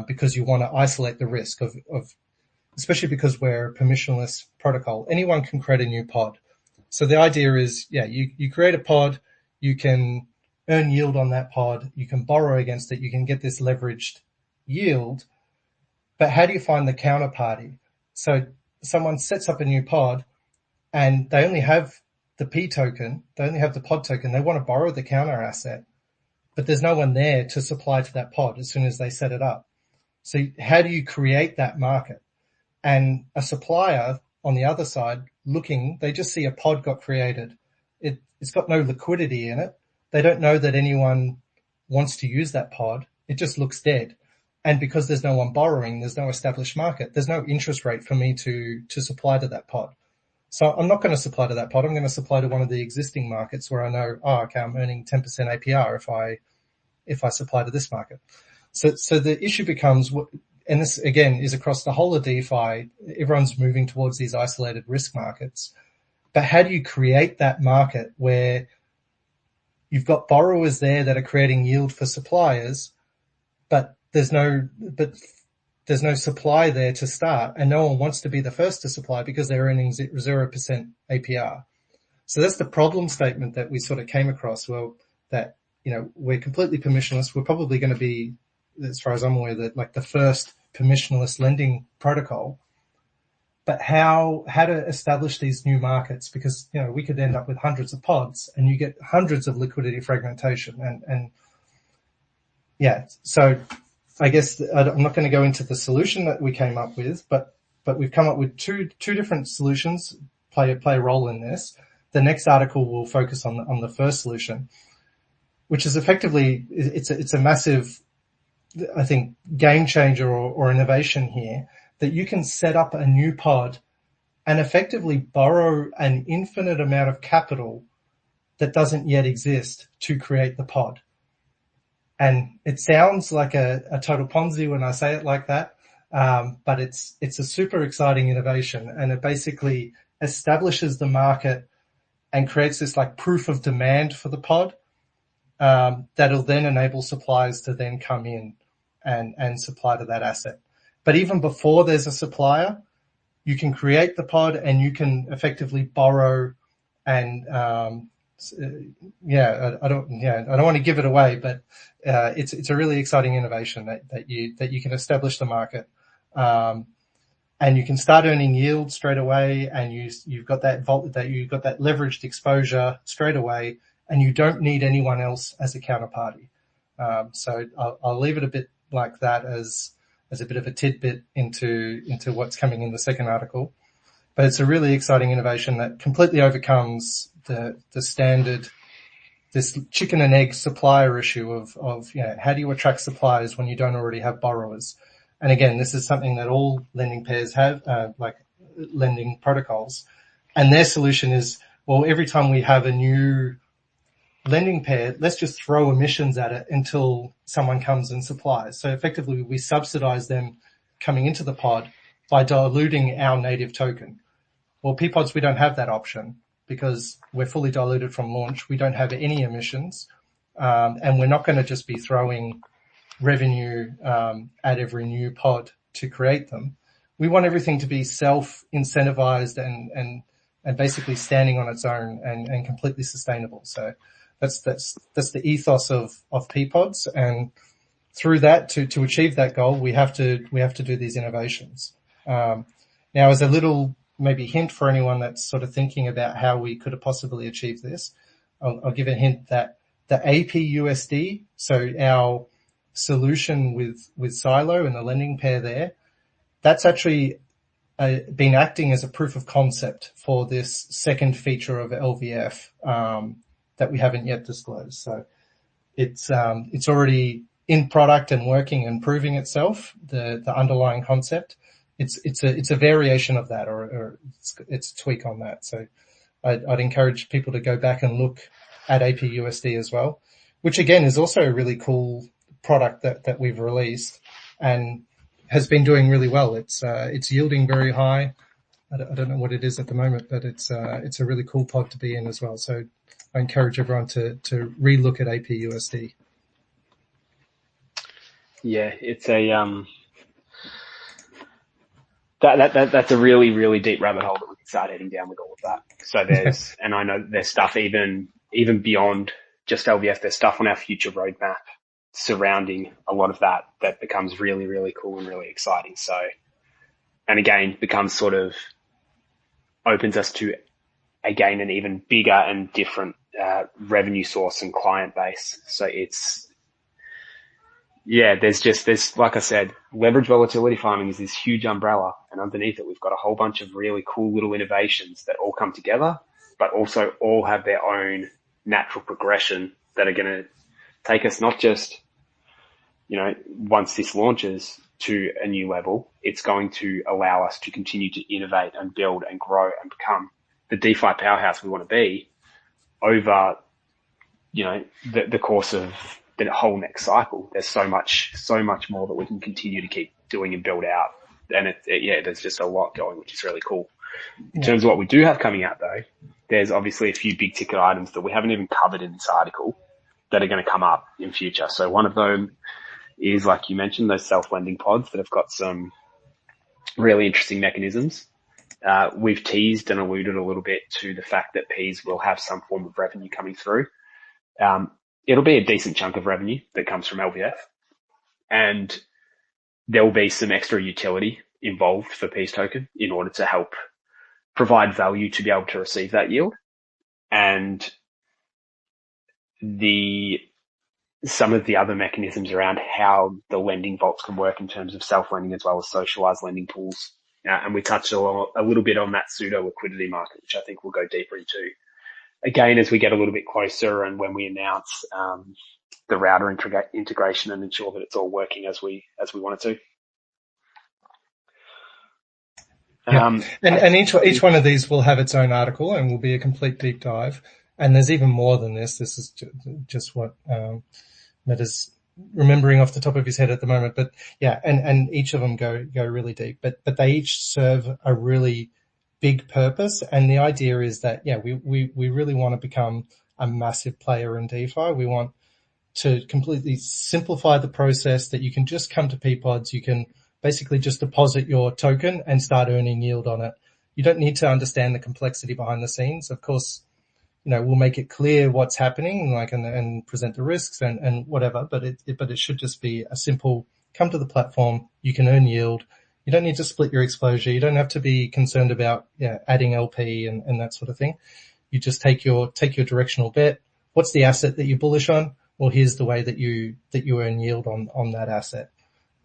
S2: because you want to isolate the risk of especially because we're a permissionless protocol. Anyone can create a new pod. So the idea is, yeah, you create a pod, you can earn yield on that pod, you can borrow against it, you can get this leveraged yield. But how do you find the counterparty? So someone sets up a new pod and they only have the P token, they only have the pod token, they want to borrow the counter asset, but there's no one there to supply to that pod as soon as they set it up. So how do you create that market? And a supplier on the other side looking, they just see a pod got created. It's got no liquidity in it. They don't know that anyone wants to use that pod. It just looks dead. And because there's no one borrowing, there's no established market, there's no interest rate for me to supply to that pod. So I'm not going to supply to that pod. I'm going to supply to one of the existing markets where I know, okay, I'm earning 10% APR if I supply to this market. So the issue becomes, and this again is across the whole of DeFi, everyone's moving towards these isolated risk markets. But how do you create that market where you've got borrowers there that are creating yield for suppliers, but there's no supply there to start, and no one wants to be the first to supply because they're earning 0% APR. So that's the problem statement that we sort of came across. Well, that, you know, we're completely permissionless. We're probably going to be, as far as I'm aware, that like the first permissionless lending protocol. But how to establish these new markets? Because, you know, we could end up with hundreds of pods and you get hundreds of liquidity fragmentation and yeah. So I guess I'm not going to go into the solution that we came up with, but we've come up with two different solutions play a role in this. The next article will focus on the first solution, which is effectively, it's a massive, I think, game changer or innovation here, that you can set up a new pod and effectively borrow an infinite amount of capital that doesn't yet exist to create the pod. And it sounds like a total Ponzi when I say it like that. But it's a super exciting innovation, and it basically establishes the market and creates this like proof of demand for the pod, that'll then enable suppliers to then come in and supply to that asset. But even before there's a supplier, you can create the pod and you can effectively borrow and I don't want to give it away, but it's a really exciting innovation that you can establish the market, and you can start earning yield straight away, and you've got that leveraged exposure straight away, and you don't need anyone else as a counterparty. So I'll leave it a bit like that as a bit of a tidbit into what's coming in the second article. But it's a really exciting innovation that completely overcomes the standard, this chicken and egg supplier issue of how do you attract suppliers when you don't already have borrowers? And again, this is something that all lending pairs have, like lending protocols. And their solution is, well, every time we have a new lending pair, let's just throw emissions at it until someone comes and supplies. So effectively, we subsidize them coming into the pod by diluting our native token. Well, Peapods, we don't have that option because we're fully diluted from launch. We don't have any emissions, and we're not going to just be throwing revenue at every new pod to create them. We want everything to be self-incentivized and basically standing on its own and completely sustainable. So that's the ethos of Peapods, and through that to achieve that goal, we have to do these innovations. Now, as a little maybe hint for anyone that's sort of thinking about how we could have possibly achieved this, I'll give a hint that the APUSD, so our solution with Silo and the lending pair there, that's actually been acting as a proof of concept for this second feature of LVF that we haven't yet disclosed. So it's already in product and working and proving itself, the underlying concept. It's a variation of that, or it's a tweak on that. So I'd encourage people to go back and look at APUSD as well, which again is also a really cool product that we've released and has been doing really well. It's yielding very high. I don't know what it is at the moment, but it's a really cool pod to be in as well. So I encourage everyone to relook at APUSD.
S1: Yeah, it's a that's a really, really deep rabbit hole that we can start heading down with all of that. So there's, and I know there's stuff even beyond just LVF, there's stuff on our future roadmap surrounding a lot of that becomes really, really cool and really exciting. So, and again, becomes sort of opens us to, again, an even bigger and different revenue source and client base. So there's like I said, leverage volatility farming is this huge umbrella, and underneath it, we've got a whole bunch of really cool little innovations that all come together, but also all have their own natural progression that are going to take us not just, once this launches to a new level, it's going to allow us to continue to innovate and build and grow and become the DeFi powerhouse we want to be over, the course of the whole next cycle. There's so much more that we can continue to keep doing and build out. And there's just a lot going, which is really cool. In terms of what we do have coming out though, there's obviously a few big ticket items that we haven't even covered in this article that are going to come up in future. So one of them is, like you mentioned, those self-lending pods that have got some really interesting mechanisms. We've teased and alluded a little bit to the fact that Ps will have some form of revenue coming through. It'll be a decent chunk of revenue that comes from LVF, and there will be some extra utility involved for Ps token in order to help provide value to be able to receive that yield. And some of the other mechanisms around how the lending vaults can work in terms of self-lending as well as socialized lending pools. And we touched a little bit on that pseudo liquidity market, which I think we'll go deeper into again as we get a little bit closer and when we announce the router integration and ensure that it's all working as we want it to.
S2: And each one of these will have its own article and will be a complete deep dive. And there's even more than this. This is just what Matt is remembering off the top of his head at the moment. But yeah, and each of them go really deep. But they each serve a really big purpose. And the idea is that, we really want to become a massive player in DeFi. We want to completely simplify the process that you can just come to Peapods. You can basically just deposit your token and start earning yield on it. You don't need to understand the complexity behind the scenes. Of course, we'll make it clear what's happening, like, and present the risks and whatever, but it should just be a simple, come to the platform, you can earn yield. You don't need to split your exposure. You don't have to be concerned about adding LP and that sort of thing. You just take your directional bet. What's the asset that you're bullish on? Well, here's the way that you earn yield on that asset.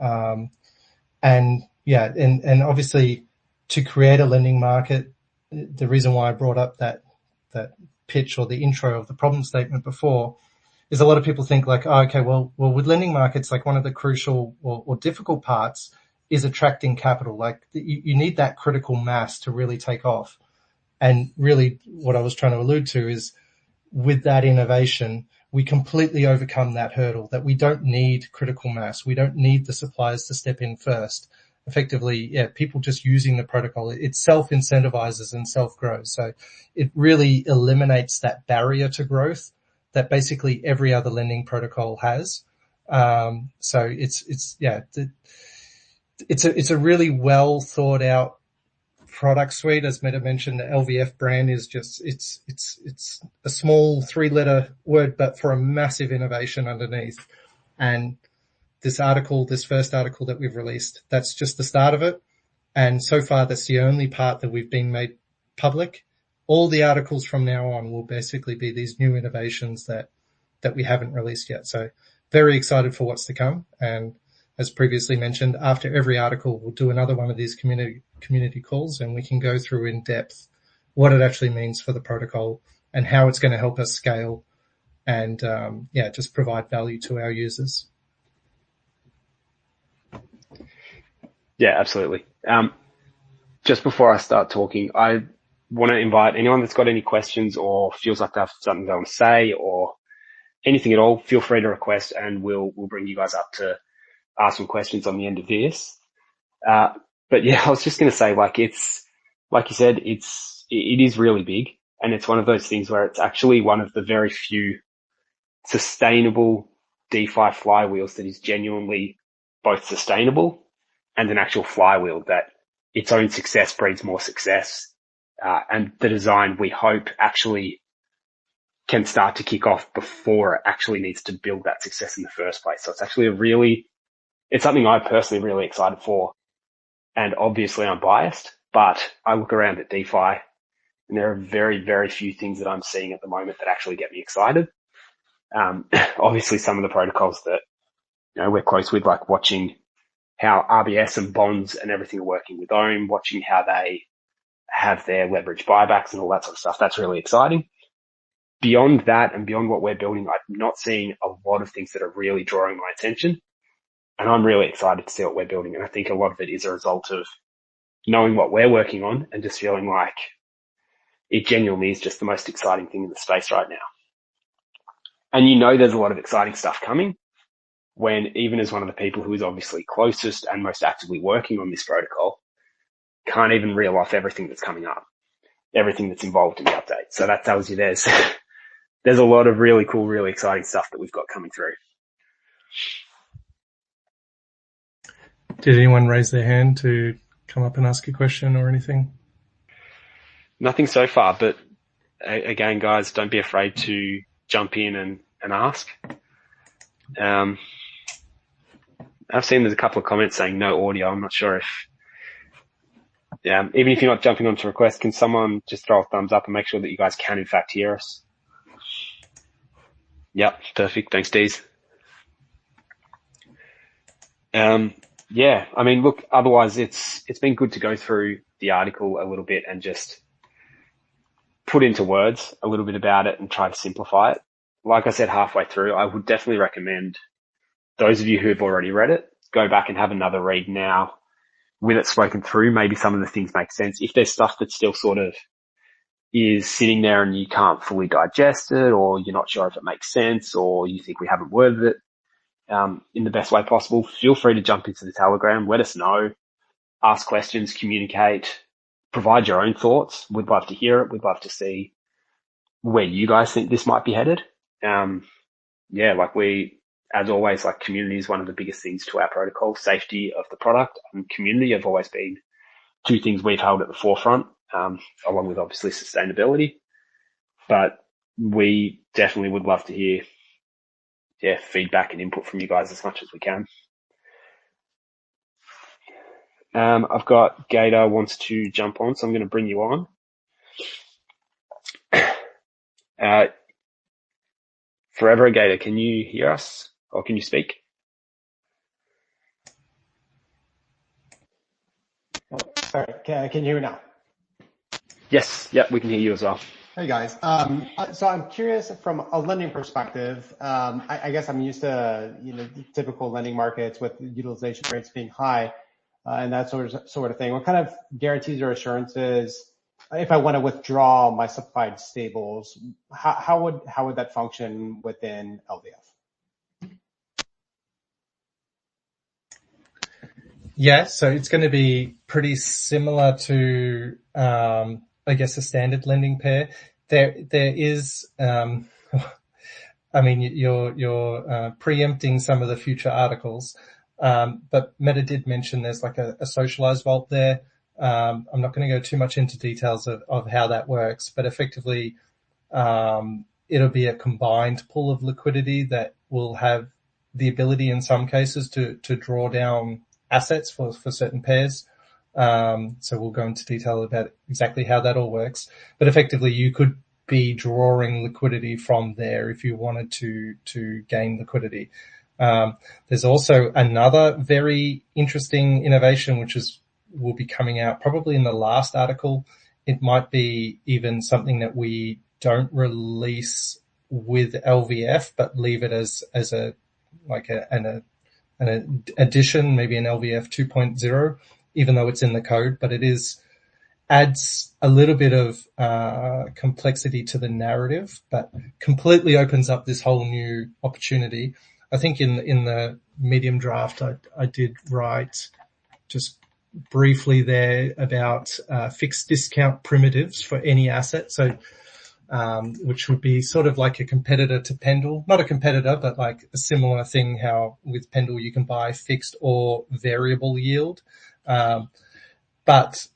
S2: And obviously to create a lending market, the reason why I brought up that pitch or the intro of the problem statement before is a lot of people think like, oh, okay, well, with lending markets, like one of the crucial or difficult parts is attracting capital. Like you need that critical mass to really take off. And really what I was trying to allude to is with that innovation, we completely overcome that hurdle that we don't need critical mass. We don't need the suppliers to step in first. Effectively, people just using the protocol, it self-incentivizes and self-grows. So it really eliminates that barrier to growth that basically every other lending protocol has. So it's a really well thought out product suite. As Meta mentioned, the LVF brand is just, it's a small 3-letter word, but for a massive innovation underneath. And this first article that we've released, that's just the start of it. And so far, that's the only part that we've been made public. All the articles from now on will basically be these new innovations that we haven't released yet. So very excited for what's to come. And as previously mentioned, after every article, we'll do another one of these community calls, and we can go through in depth what it actually means for the protocol and how it's going to help us scale and, just provide value to our users.
S1: Yeah, absolutely. Just before I start talking, I want to invite anyone that's got any questions or feels like they have something they want to say or anything at all, feel free to request and we'll bring you guys up to ask some questions on the end of this. But yeah, I was just going to say, like, it's, like you said, it is really big, and it's one of those things where it's actually one of the very few sustainable DeFi flywheels that is genuinely both sustainable and an actual flywheel that its own success breeds more success. And the design, we hope, actually can start to kick off before it actually needs to build that success in the first place. So it's actually it's something I'm personally really excited for. And obviously I'm biased, but I look around at DeFi and there are very, very few things that I'm seeing at the moment that actually get me excited. Obviously some of the protocols that, we're close with, like watching how RBS and bonds and everything are working with Ohm, watching how they have their leverage buybacks and all that sort of stuff. That's really exciting. Beyond that and beyond what we're building, I'm not seeing a lot of things that are really drawing my attention. And I'm really excited to see what we're building. And I think a lot of it is a result of knowing what we're working on and just feeling like it genuinely is just the most exciting thing in the space right now. And there's a lot of exciting stuff coming when even as one of the people who is obviously closest and most actively working on this protocol can't even reel off everything that's coming up, everything that's involved in the update. So that tells you there's a lot of really cool, really exciting stuff that we've got coming through.
S2: Did anyone raise their hand to come up and ask a question or anything?
S1: Nothing so far, but again, guys, don't be afraid to jump in and ask. I've seen there's a couple of comments saying no audio. I'm not sure if, even if you're not jumping onto request, can someone just throw a thumbs up and make sure that you guys can in fact hear us? Yep, perfect. Thanks, Deez. Look, otherwise it's been good to go through the article a little bit and just put into words a little bit about it and try to simplify it. Like I said, halfway through, I would definitely recommend those of you who have already read it, go back and have another read now with it spoken through. Maybe some of the things make sense. If there's stuff that still sort of is sitting there and you can't fully digest it, or you're not sure if it makes sense, or you think we haven't worded it in the best way possible, feel free to jump into the Telegram. Let us know, ask questions, communicate, provide your own thoughts. We'd love to hear it. We'd love to see where you guys think this might be headed. As always, community is one of the biggest things to our protocol. Safety of the product and community have always been two things we've held at the forefront, along with obviously sustainability. But we definitely would love to hear feedback and input from you guys as much as we can. I've got Gator wants to jump on, so I'm going to bring you on. Forever Gator, can you hear us or can you speak?
S3: Oh, sorry, can you hear me now?
S1: Yes, yep, we can hear you as well.
S3: Hey guys, so I'm curious from a lending perspective. I guess I'm used to typical lending markets with utilization rates being high and that sort of thing. What kind of guarantees or assurances, if I want to withdraw my supplied stables, how would that function within LVF?
S2: Yeah, so it's going to be pretty similar to, I guess, a standard lending pair. There is, I mean, you're preempting some of the future articles, but Meta did mention there's like a socialized vault there. I'm not going to go too much into details of how that works, but effectively, it'll be a combined pool of liquidity that will have the ability in some cases to draw down assets for certain pairs. So we'll go into detail about exactly how that all works. But effectively, you could be drawing liquidity from there if you wanted to gain liquidity. There's also another very interesting innovation, which will be coming out probably in the last article. It might be even something that we don't release with LVF, but leave it as an addition, maybe an LVF 2.0, even though it's in the code, but it adds a little bit of complexity to the narrative, but completely opens up this whole new opportunity. I think in the Medium draft, I did write just briefly there about fixed discount primitives for any asset. So which would be sort of like a competitor to Pendle. Not a competitor, but like a similar thing how with Pendle you can buy fixed or variable yield. But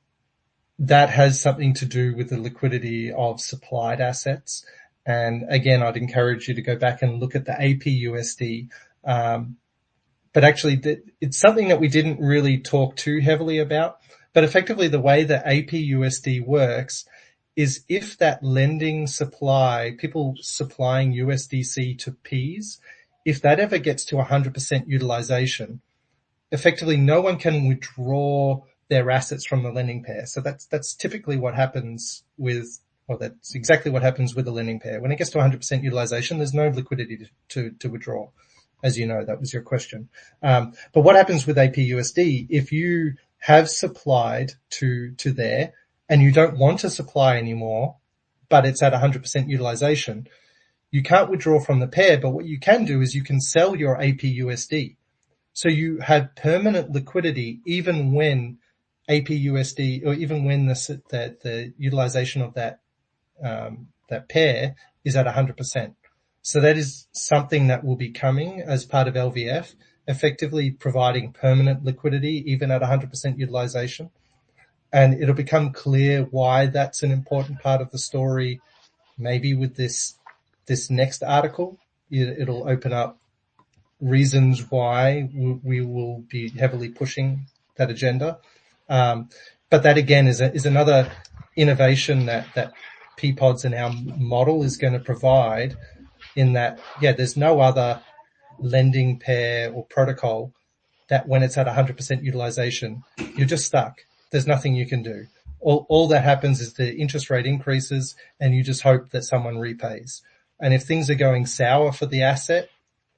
S2: that has something to do with the liquidity of supplied assets. And again, I'd encourage you to go back and look at the APUSD. But actually, it's something that we didn't really talk too heavily about. But effectively, the way that APUSD works is if that lending supply, people supplying USDC to Ps, if that ever gets to 100% utilization, effectively no one can withdraw their assets from the lending pair. So that's typically what happens that's exactly what happens with the lending pair. When it gets to 100% utilization, there's no liquidity to withdraw. As you know, that was your question. But what happens with APUSD, if you have supplied to there, and you don't want to supply anymore, but it's at 100% utilization, you can't withdraw from the pair, but what you can do is you can sell your APUSD. So you have permanent liquidity even when APUSD, or even when the utilization of that pair is at 100%. So that is something that will be coming as part of LVF, effectively providing permanent liquidity even at 100% utilization. And it'll become clear why that's an important part of the story. Maybe with this next article, it'll open up reasons why we will be heavily pushing that agenda. But that again is another innovation that Peapods and our model is going to provide, in that, there's no other lending pair or protocol that when it's at 100% utilization, you're just stuck. There's nothing you can do. All that happens is the interest rate increases and you just hope that someone repays. And if things are going sour for the asset,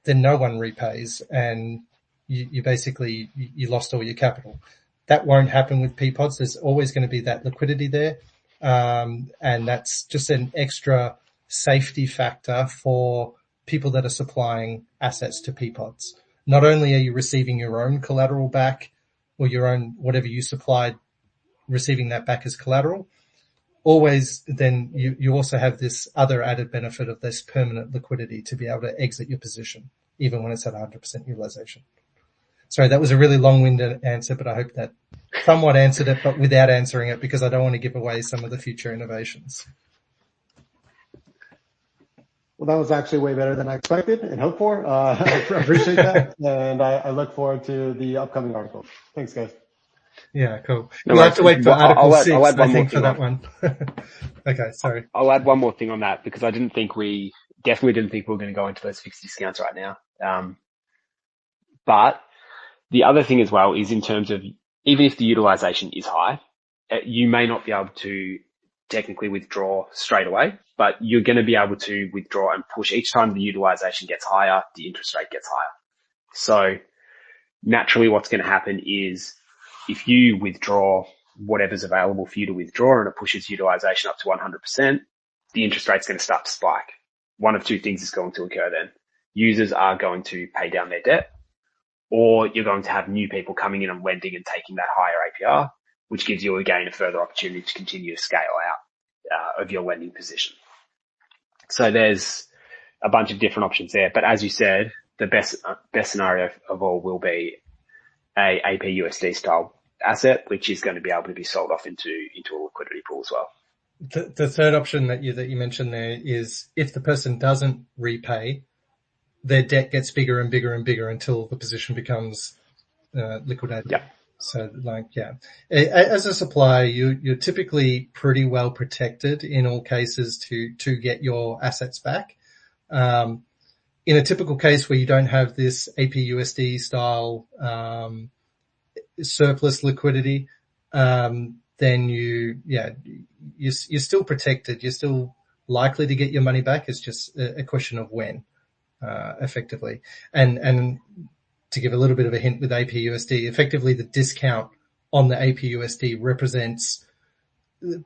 S2: then no one repays and you basically, you lost all your capital. That won't happen with Peapods. There's always going to be that liquidity there. And that's just an extra safety factor for people that are supplying assets to Peapods. Not only are you receiving your own collateral back, or your own, whatever you supplied, receiving that back as collateral, always then you also have this other added benefit of this permanent liquidity to be able to exit your position, even when it's at 100% utilization. Sorry, that was a really long-winded answer, but I hope that somewhat answered it, but without answering it, because I don't want to give away some of the future innovations.
S3: Well, that was actually way better than I expected and hoped for. I appreciate that. And I look forward to the upcoming article. Thanks, guys.
S2: Yeah, cool.
S1: No
S2: You'll have to wait for Article 6,
S1: I'll add one
S2: I
S1: more
S2: think, for
S1: thing
S2: that
S1: on.
S2: one. Okay, sorry.
S1: I'll add one more thing on that because I definitely didn't think we were going to go into those fixed discounts right now. But the other thing as well is in terms of, even if the utilization is high, you may not be able to technically withdraw straight away, but you're going to be able to withdraw and push each time the utilization gets higher, the interest rate gets higher. So naturally what's going to happen is if you withdraw whatever's available for you to withdraw and it pushes utilization up to 100%, the interest rate's going to start to spike. One of two things is going to occur then. Users are going to pay down their debt, or you're going to have new people coming in and lending and taking that higher APR, which gives you again a further opportunity to continue to scale out of your lending position. So there's a bunch of different options there. But as you said, the best scenario of all will be a APUSD style asset, which is going to be able to be sold off into a liquidity pool as well.
S2: The third option that you mentioned there is if the person doesn't repay, their debt gets bigger and bigger and bigger until the position becomes liquidated.
S1: Yeah.
S2: So as a supplier, you're typically pretty well protected in all cases to get your assets back. In a typical case where you don't have this APUSD style surplus liquidity, then you're still protected. You're still likely to get your money back. It's just a question of when, effectively. And to give a little bit of a hint with APUSD, effectively the discount on the APUSD represents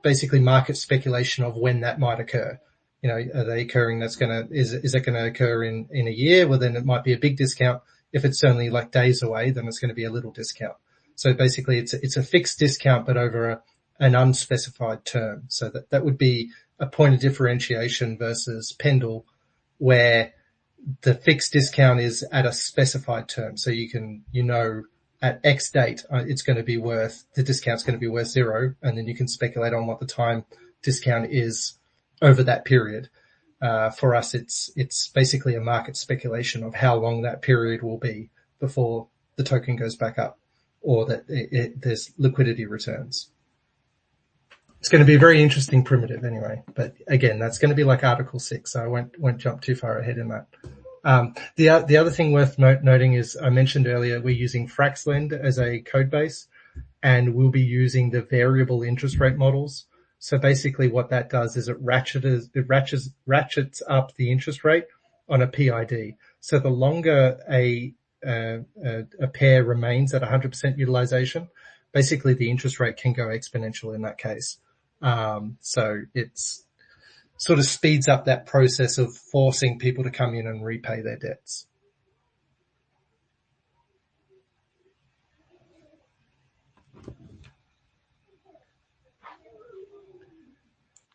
S2: basically market speculation of when that might occur. You know, are they occurring? Is that going to occur in a year? Well, then it might be a big discount. If it's only like days away, then it's going to be a little discount. So basically it's a fixed discount, but over an unspecified term. So that would be a point of differentiation versus Pendle, where the fixed discount is at a specified term. So at X date, the discount's going to be worth 0. And then you can speculate on what the time discount is over that period. For us, it's basically a market speculation of how long that period will be before the token goes back up, or that there's liquidity returns. It's going to be a very interesting primitive anyway, but again, that's going to be like Article 6, so I won't jump too far ahead in that. The other thing worth noting is I mentioned earlier we're using Fraxlend as a code base, and we'll be using the variable interest rate models. So basically what that does is it ratchets up the interest rate on a PID. So the longer a pair remains at 100% utilization, basically the interest rate can go exponential in that case. So it's sort of speeds up that process of forcing people to come in and repay their debts.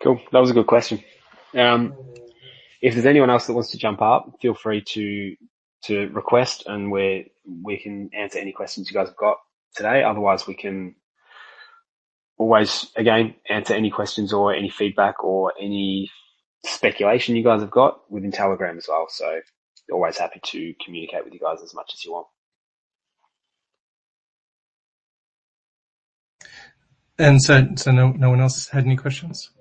S1: Cool. That was a good question. If there's anyone else that wants to jump up, feel free to request, and we can answer any questions you guys have got today. Otherwise, we can always, again, answer any questions or any feedback or any speculation you guys have got within Telegram as well. So always happy to communicate with you guys as much as you want.
S2: And so no one else had any questions?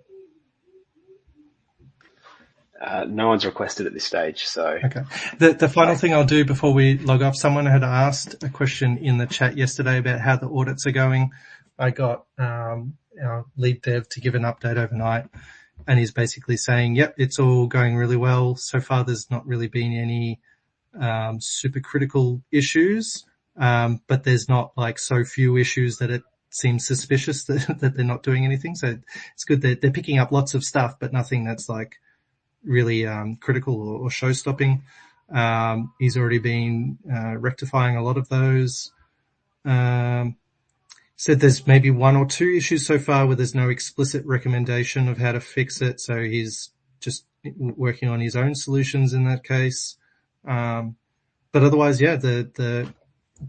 S1: No one's requested at this stage, so.
S2: Okay. The final thing I'll do before we log off, someone had asked a question in the chat yesterday about how the audits are going. I got our lead dev to give an update overnight, and he's basically saying, yep, it's all going really well. So far, there's not really been any super critical issues, but there's not like so few issues that it seems suspicious that they're not doing anything. So it's good that they're picking up lots of stuff, but nothing that's like really critical or show-stopping. He's already been rectifying a lot of those. Said there's maybe 1 or 2 issues so far where there's no explicit recommendation of how to fix it, so he's just working on his own solutions in that case. But otherwise, yeah, the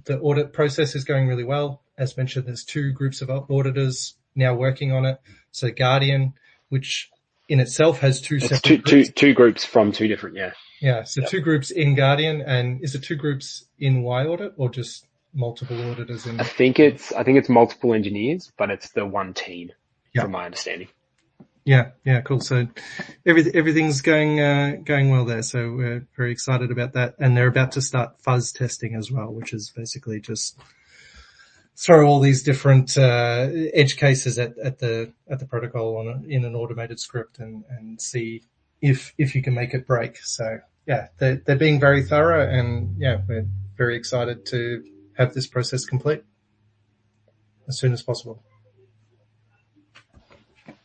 S2: audit process is going really well. As mentioned, there's 2 groups of auditors now working on it. So Guardian, which in itself has two
S1: It's
S2: separate groups.
S1: two groups from two different, yeah.
S2: Yeah, so two groups in Guardian, and is it two groups in Y audit or just multiple auditors in?
S1: I think it's multiple engineers, but it's the one team, from my understanding.
S2: Yeah, cool. So everything's going well there. So we're very excited about that, and they're about to start fuzz testing as well, which is basically just throw all these different edge cases at the protocol in an automated script and see if you can make it break. So yeah, they're being very thorough, and yeah, we're very excited to have this process complete as soon as possible.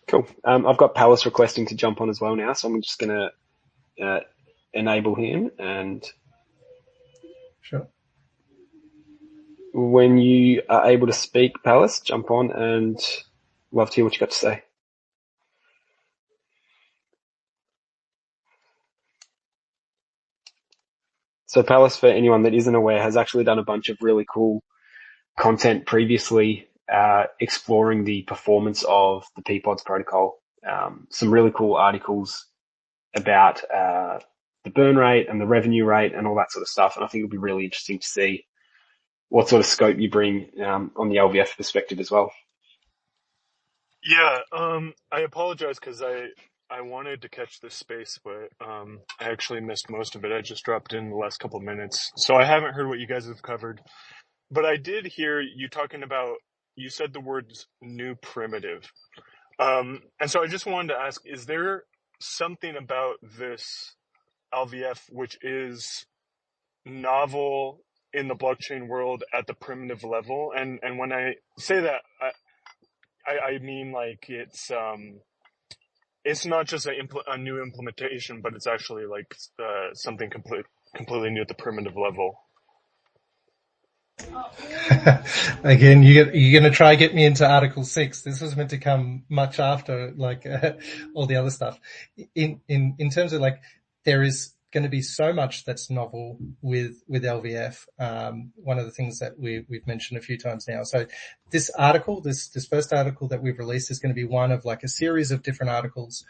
S1: Cool. I've got Palace requesting to jump on as well now, so I'm just going to enable him. And
S2: sure.
S1: When you are able to speak, Palace, jump on, and love to hear what you got to say. So Palace, for anyone that isn't aware, has actually done a bunch of really cool content previously exploring the performance of the Peapods protocol. Some really cool articles about the burn rate and the revenue rate and all that sort of stuff. And I think it'll be really interesting to see what sort of scope you bring on the LVF perspective as well.
S4: Yeah, I apologize because I wanted to catch this space, but I actually missed most of it. I just dropped in the last couple of minutes. So I haven't heard what you guys have covered. But I did hear you talking about, you said the words new primitive. And so I just wanted to ask, is there something about this LVF which is novel in the blockchain world at the primitive level? And when I say that, I mean like it's not just a new implementation, but it's actually like something completely new at the primitive level.
S2: Again, you're going to try get me into Article 6. This was meant to come much after, like, all the other stuff. In terms of, like, there is going to be so much that's novel with LVF. One of the things that we've mentioned a few times now. So this article, this first article that we've released is going to be one of, like, a series of different articles.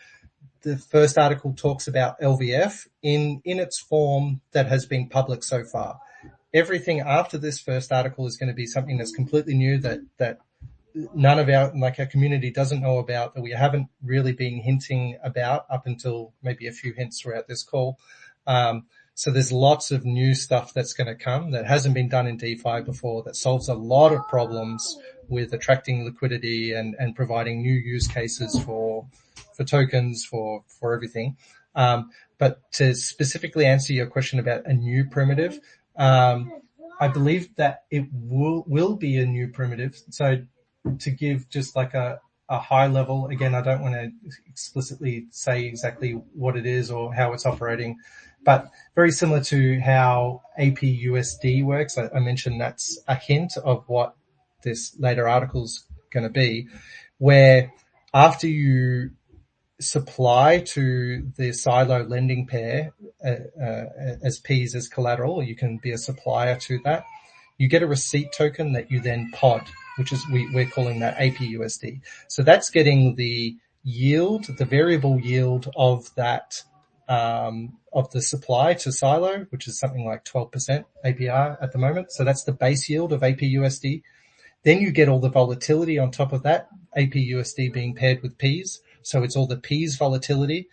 S2: The first article talks about LVF in its form that has been public so far. Everything after this first article is going to be something that's completely new that none of our community doesn't know about, that we haven't really been hinting about up until maybe a few hints throughout this call. So there's lots of new stuff that's going to come that hasn't been done in DeFi before, that solves a lot of problems with attracting liquidity and providing new use cases for tokens, for everything. But to specifically answer your question about a new primitive, I believe that it will be a new primitive. So to give just like a high level, again, I don't want to explicitly say exactly what it is or how it's operating, but very similar to how APUSD works. I mentioned that's a hint of what this later article's going to be, where after you supply to the silo lending pair as P's as collateral, you can be a supplier to that. You get a receipt token that you then pod, which is we're calling that APUSD. So that's getting the yield, the variable yield of that of the supply to silo, which is something like 12% APR at the moment. So that's the base yield of APUSD. Then you get all the volatility on top of that, APUSD being paired with P's. So it's all the P's volatility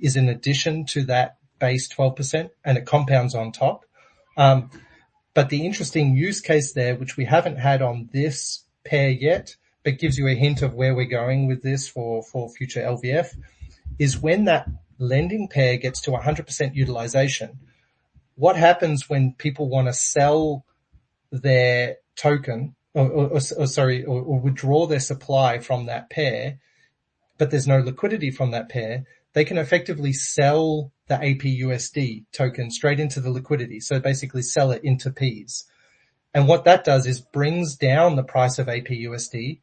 S2: is in addition to that base 12%, and it compounds on top. But the interesting use case there, which we haven't had on this pair yet, but gives you a hint of where we're going with this for future LVF, is when that lending pair gets to 100% utilization. What happens when people want to sell their token or withdraw their supply from that pair, but there's no liquidity from that pair? They can effectively sell the APUSD token straight into the liquidity. So basically sell it into P's. And what that does is brings down the price of APUSD,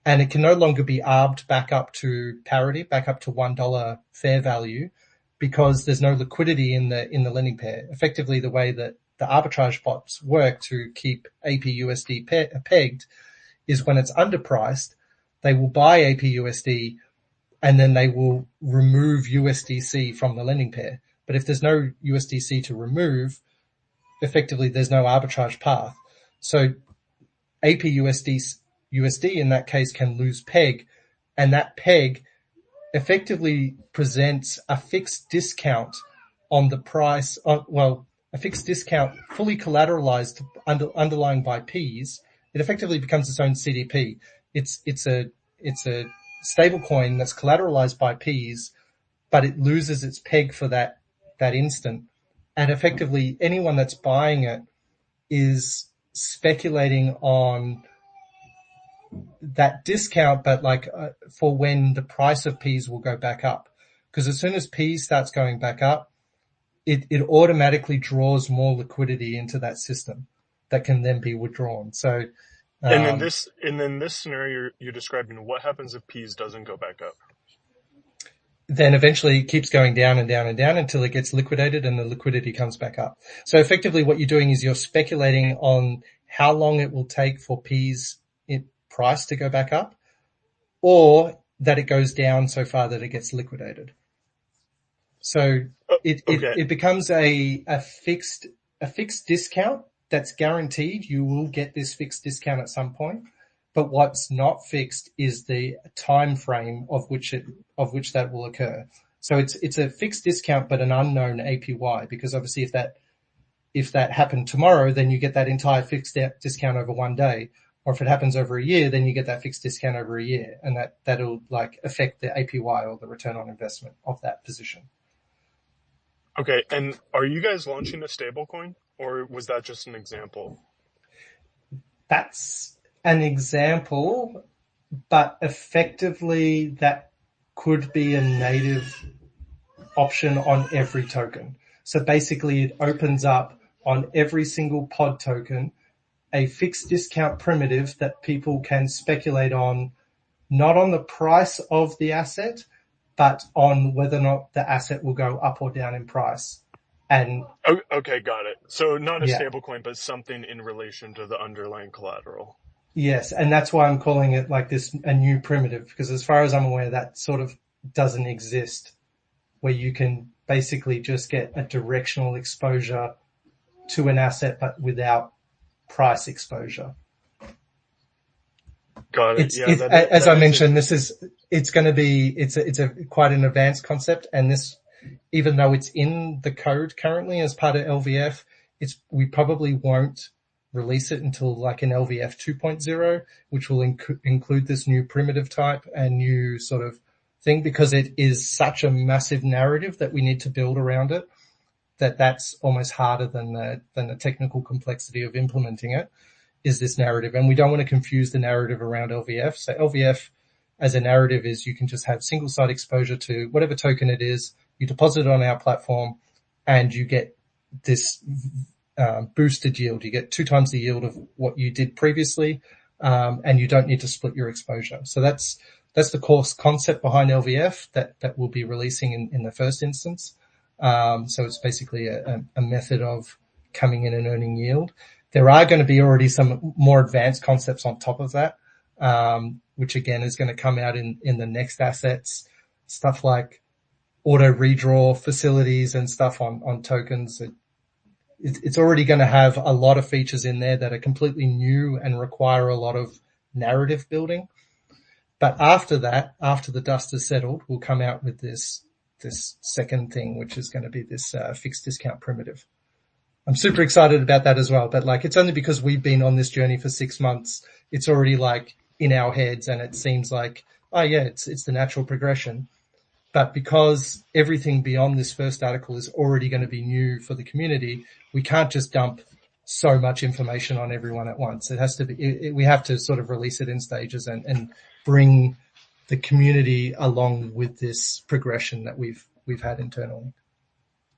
S2: and it can no longer be arbed back up to parity, back up to $1 fair value, because there's no liquidity in the lending pair. Effectively, the way that the arbitrage bots work to keep APUSD pegged is when it's underpriced, they will buy APUSD and then they will remove USDC from the lending pair. But if there's no USDC to remove, effectively there's no arbitrage path. So APUSD in that case can lose peg, and that peg effectively presents a fixed discount on the price, a fixed discount fully collateralized underlying by P's. It effectively becomes its own CDP. It's a stable coin that's collateralized by P's, but it loses its peg for that instant. And effectively anyone that's buying it is speculating on that discount, but for when the price of P's will go back up. Because as soon as P starts going back up, it automatically draws more liquidity into that system that can then be withdrawn. So,
S4: and then this scenario you're describing, what happens if P's doesn't go back up?
S2: Then eventually it keeps going down and down and down until it gets liquidated and the liquidity comes back up. So effectively what you're doing is you're speculating on how long it will take for P's price to go back up, or that it goes down so far that it gets liquidated. So it becomes a fixed discount that's guaranteed. You will get this fixed discount at some point, but what's not fixed is the time frame of which that will occur. So it's a fixed discount but an unknown APY, because obviously if that happened tomorrow, then you get that entire fixed discount over one day. Or if it happens over a year, then you get that fixed discount over a year, and that'll affect the APY or the return on investment of that position.
S4: Okay, and are you guys launching a stablecoin, or was that just an example?
S2: That's an example, but effectively that could be a native option on every token. So basically it opens up on every single pod token a fixed discount primitive that people can speculate on, not on the price of the asset, but on whether or not the asset will go up or down in price. And
S4: okay, got it. So not a stablecoin, but something in relation to the underlying collateral.
S2: Yes, and that's why I'm calling it a new primitive, because as far as I'm aware, that sort of doesn't exist, where you can basically just get a directional exposure to an asset, but without price exposure.
S4: Got it.
S2: As I mentioned, it's a quite an advanced concept, and this, even though it's in the code currently as part of LVF, we probably won't release it until an LVF 2.0, which will include this new primitive type and new sort of thing, because it is such a massive narrative that we need to build around it, that's almost harder than the technical complexity of implementing it, is this narrative. And we don't want to confuse the narrative around LVF. So LVF as a narrative is you can just have single site exposure to whatever token it is, you deposit it on our platform, and you get this boosted yield. You get 2 times the yield of what you did previously, and you don't need to split your exposure. So that's the core concept behind LVF that we'll be releasing in the first instance. So it's basically a method of coming in and earning yield. There are going to be already some more advanced concepts on top of that, which again is going to come out in the next assets, stuff like auto redraw facilities and stuff on tokens. It's already going to have a lot of features in there that are completely new and require a lot of narrative building. But after that, after the dust has settled, we'll come out with this second thing, which is going to be this fixed discount primitive. I'm super excited about that as well, but it's only because we've been on this journey for 6 months. It's already in our heads, and it seems it's the natural progression. But because everything beyond this first article is already going to be new for the community, we can't just dump so much information on everyone at once. It has to be, we have to sort of release it in stages and bring the community along with this progression that we've had internally.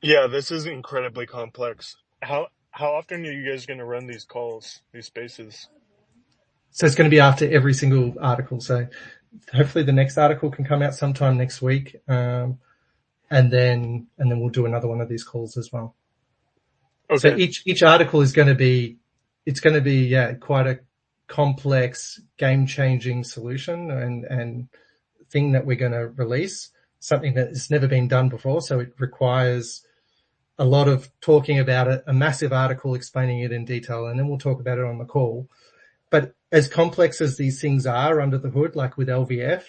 S4: Yeah, this is incredibly complex. How often are you guys going to run these calls, these spaces?
S2: So it's going to be after every single article. So hopefully the next article can come out sometime next week. And then we'll do another one of these calls as well. Okay. So each article is going to be, quite a complex, game-changing solution and thing that we're going to release, something that has never been done before. So it requires a lot of talking about it, a massive article explaining it in detail, and then we'll talk about it on the call. But as complex as these things are under the hood, like with LVF,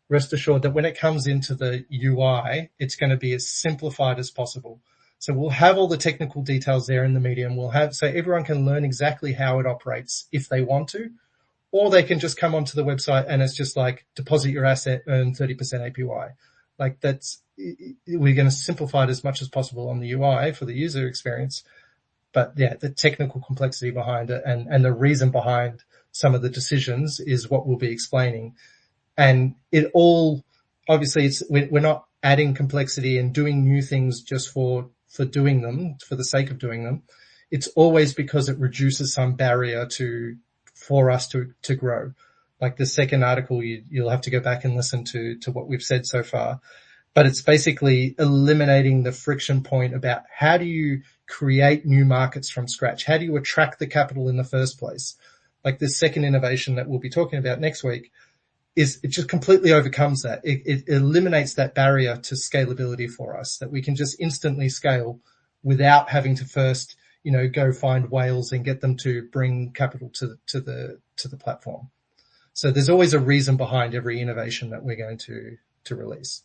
S2: rest assured that when it comes into the UI, it's going to be as simplified as possible. So we'll have all the technical details there in the medium. So everyone can learn exactly how it operates if they want to, or they can just come onto the website and it's just like deposit your asset, earn 30% APY. Like we're going to simplify it as much as possible on the UI for the user experience. But yeah, the technical complexity behind it and the reason behind some of the decisions is what we'll be explaining. And it all, obviously we're not adding complexity and doing new things just for doing them, for the sake of doing them. It's always because it reduces some barrier for us to grow. Like the second article, you'll have to go back and listen to what we've said so far. But it's basically eliminating the friction point about how do you create new markets from scratch? How do you attract the capital in the first place? Like the second innovation that we'll be talking about next week it just completely overcomes that. It eliminates that barrier to scalability for us, that we can just instantly scale without having to first, go find whales and get them to bring capital to the platform. So there's always a reason behind every innovation that we're going to release.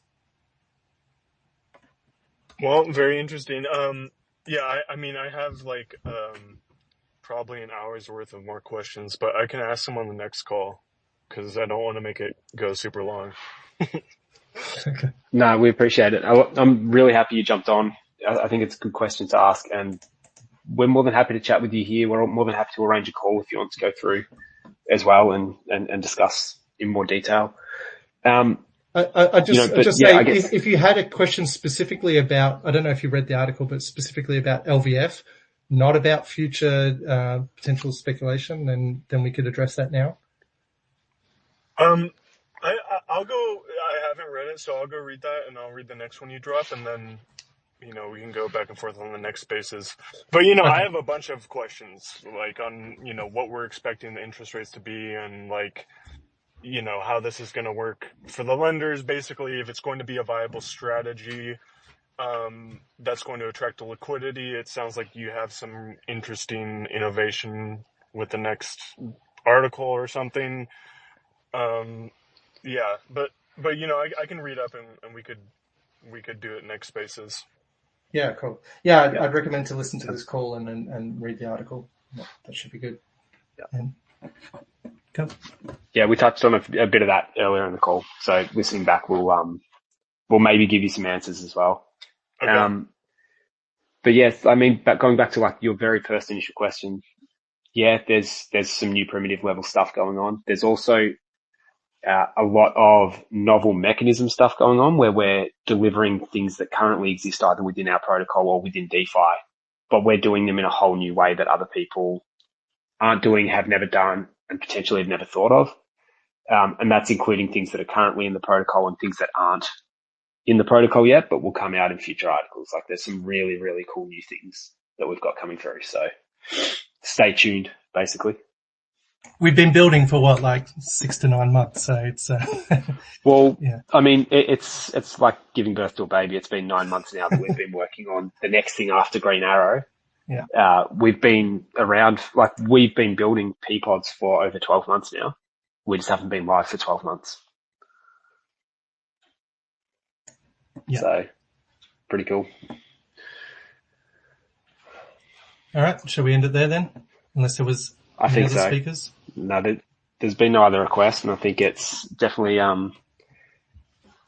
S4: Well, very interesting. Yeah, I have probably an hour's worth of more questions, but I can ask them on the next call because I don't want to make it go super long.
S2: Okay.
S1: No, we appreciate it. I'm really happy you jumped on. I think it's a good question to ask, and we're more than happy to chat with you here. We're more than happy to arrange a call if you want to go through as well and discuss in more detail.
S2: I just say, if you had a question specifically about, I don't know if you read the article, but specifically about LVF, not about future potential speculation, then we could address that now.
S4: I'll go. I haven't read it, so I'll go read that, and I'll read the next one you drop, and then we can go back and forth on the next spaces. But okay. I have a bunch of questions, like on what we're expecting the interest rates to be, and how this is going to work for the lenders, basically, if it's going to be a viable strategy that's going to attract the liquidity. It sounds like you have some interesting innovation with the next article or something. Yeah, but I can read up and we could do it next spaces.
S2: Yeah, cool. Yeah, I'd recommend to listen to this call and read the article. That should be good.
S1: Yeah.
S2: Cool.
S1: Yeah, we touched on a bit of that earlier in the call. So listening back, we'll maybe give you some answers as well.
S4: Okay.
S1: But yes, going back to your very first initial question. Yeah, there's some new primitive level stuff going on. There's also a lot of novel mechanism stuff going on where we're delivering things that currently exist either within our protocol or within DeFi, but we're doing them in a whole new way that other people aren't doing, have never done, and potentially have never thought of. And that's including things that are currently in the protocol and things that aren't in the protocol yet, but will come out in future articles. Like there's some really, really cool new things that we've got coming through. So stay tuned, basically.
S2: We've been building for 6 to 9 months, so it's
S1: well,
S2: yeah.
S1: It's like giving birth to a baby. It's been 9 months now that we've been working on the next thing after Green Arrow.
S2: Yeah.
S1: We've been around, we've been building Peapods for over 12 months now. We just haven't been live for 12 months.
S2: Yeah.
S1: So pretty cool.
S2: All right. Shall we end it there then? Unless there was any other speakers?
S1: No, there's been no other requests, and I think it's definitely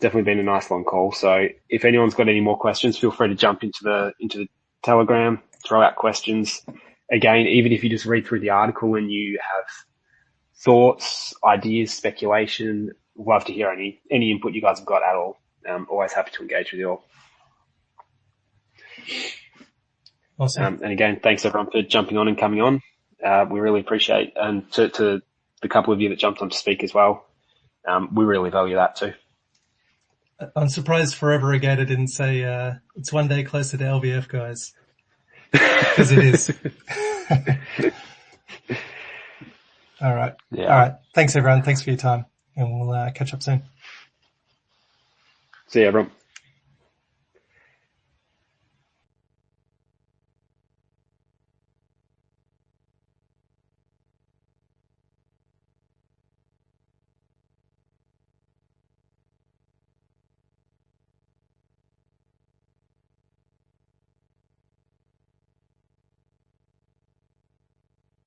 S1: been a nice long call. So if anyone's got any more questions, feel free to jump into the Telegram, throw out questions. Again, even if you just read through the article and you have thoughts, ideas, speculation, love to hear any input you guys have got at all. Always happy to engage with you all.
S2: Awesome.
S1: And again, thanks everyone for jumping on and coming on. We really appreciate, and to the couple of you that jumped on to speak as well. We really value that too.
S2: I'm surprised Forever Regatta didn't say it's one day closer to LVF, guys, because it is. All right.
S1: Yeah.
S2: All right. Thanks everyone. Thanks for your time, and we'll catch up soon.
S1: See you, everyone.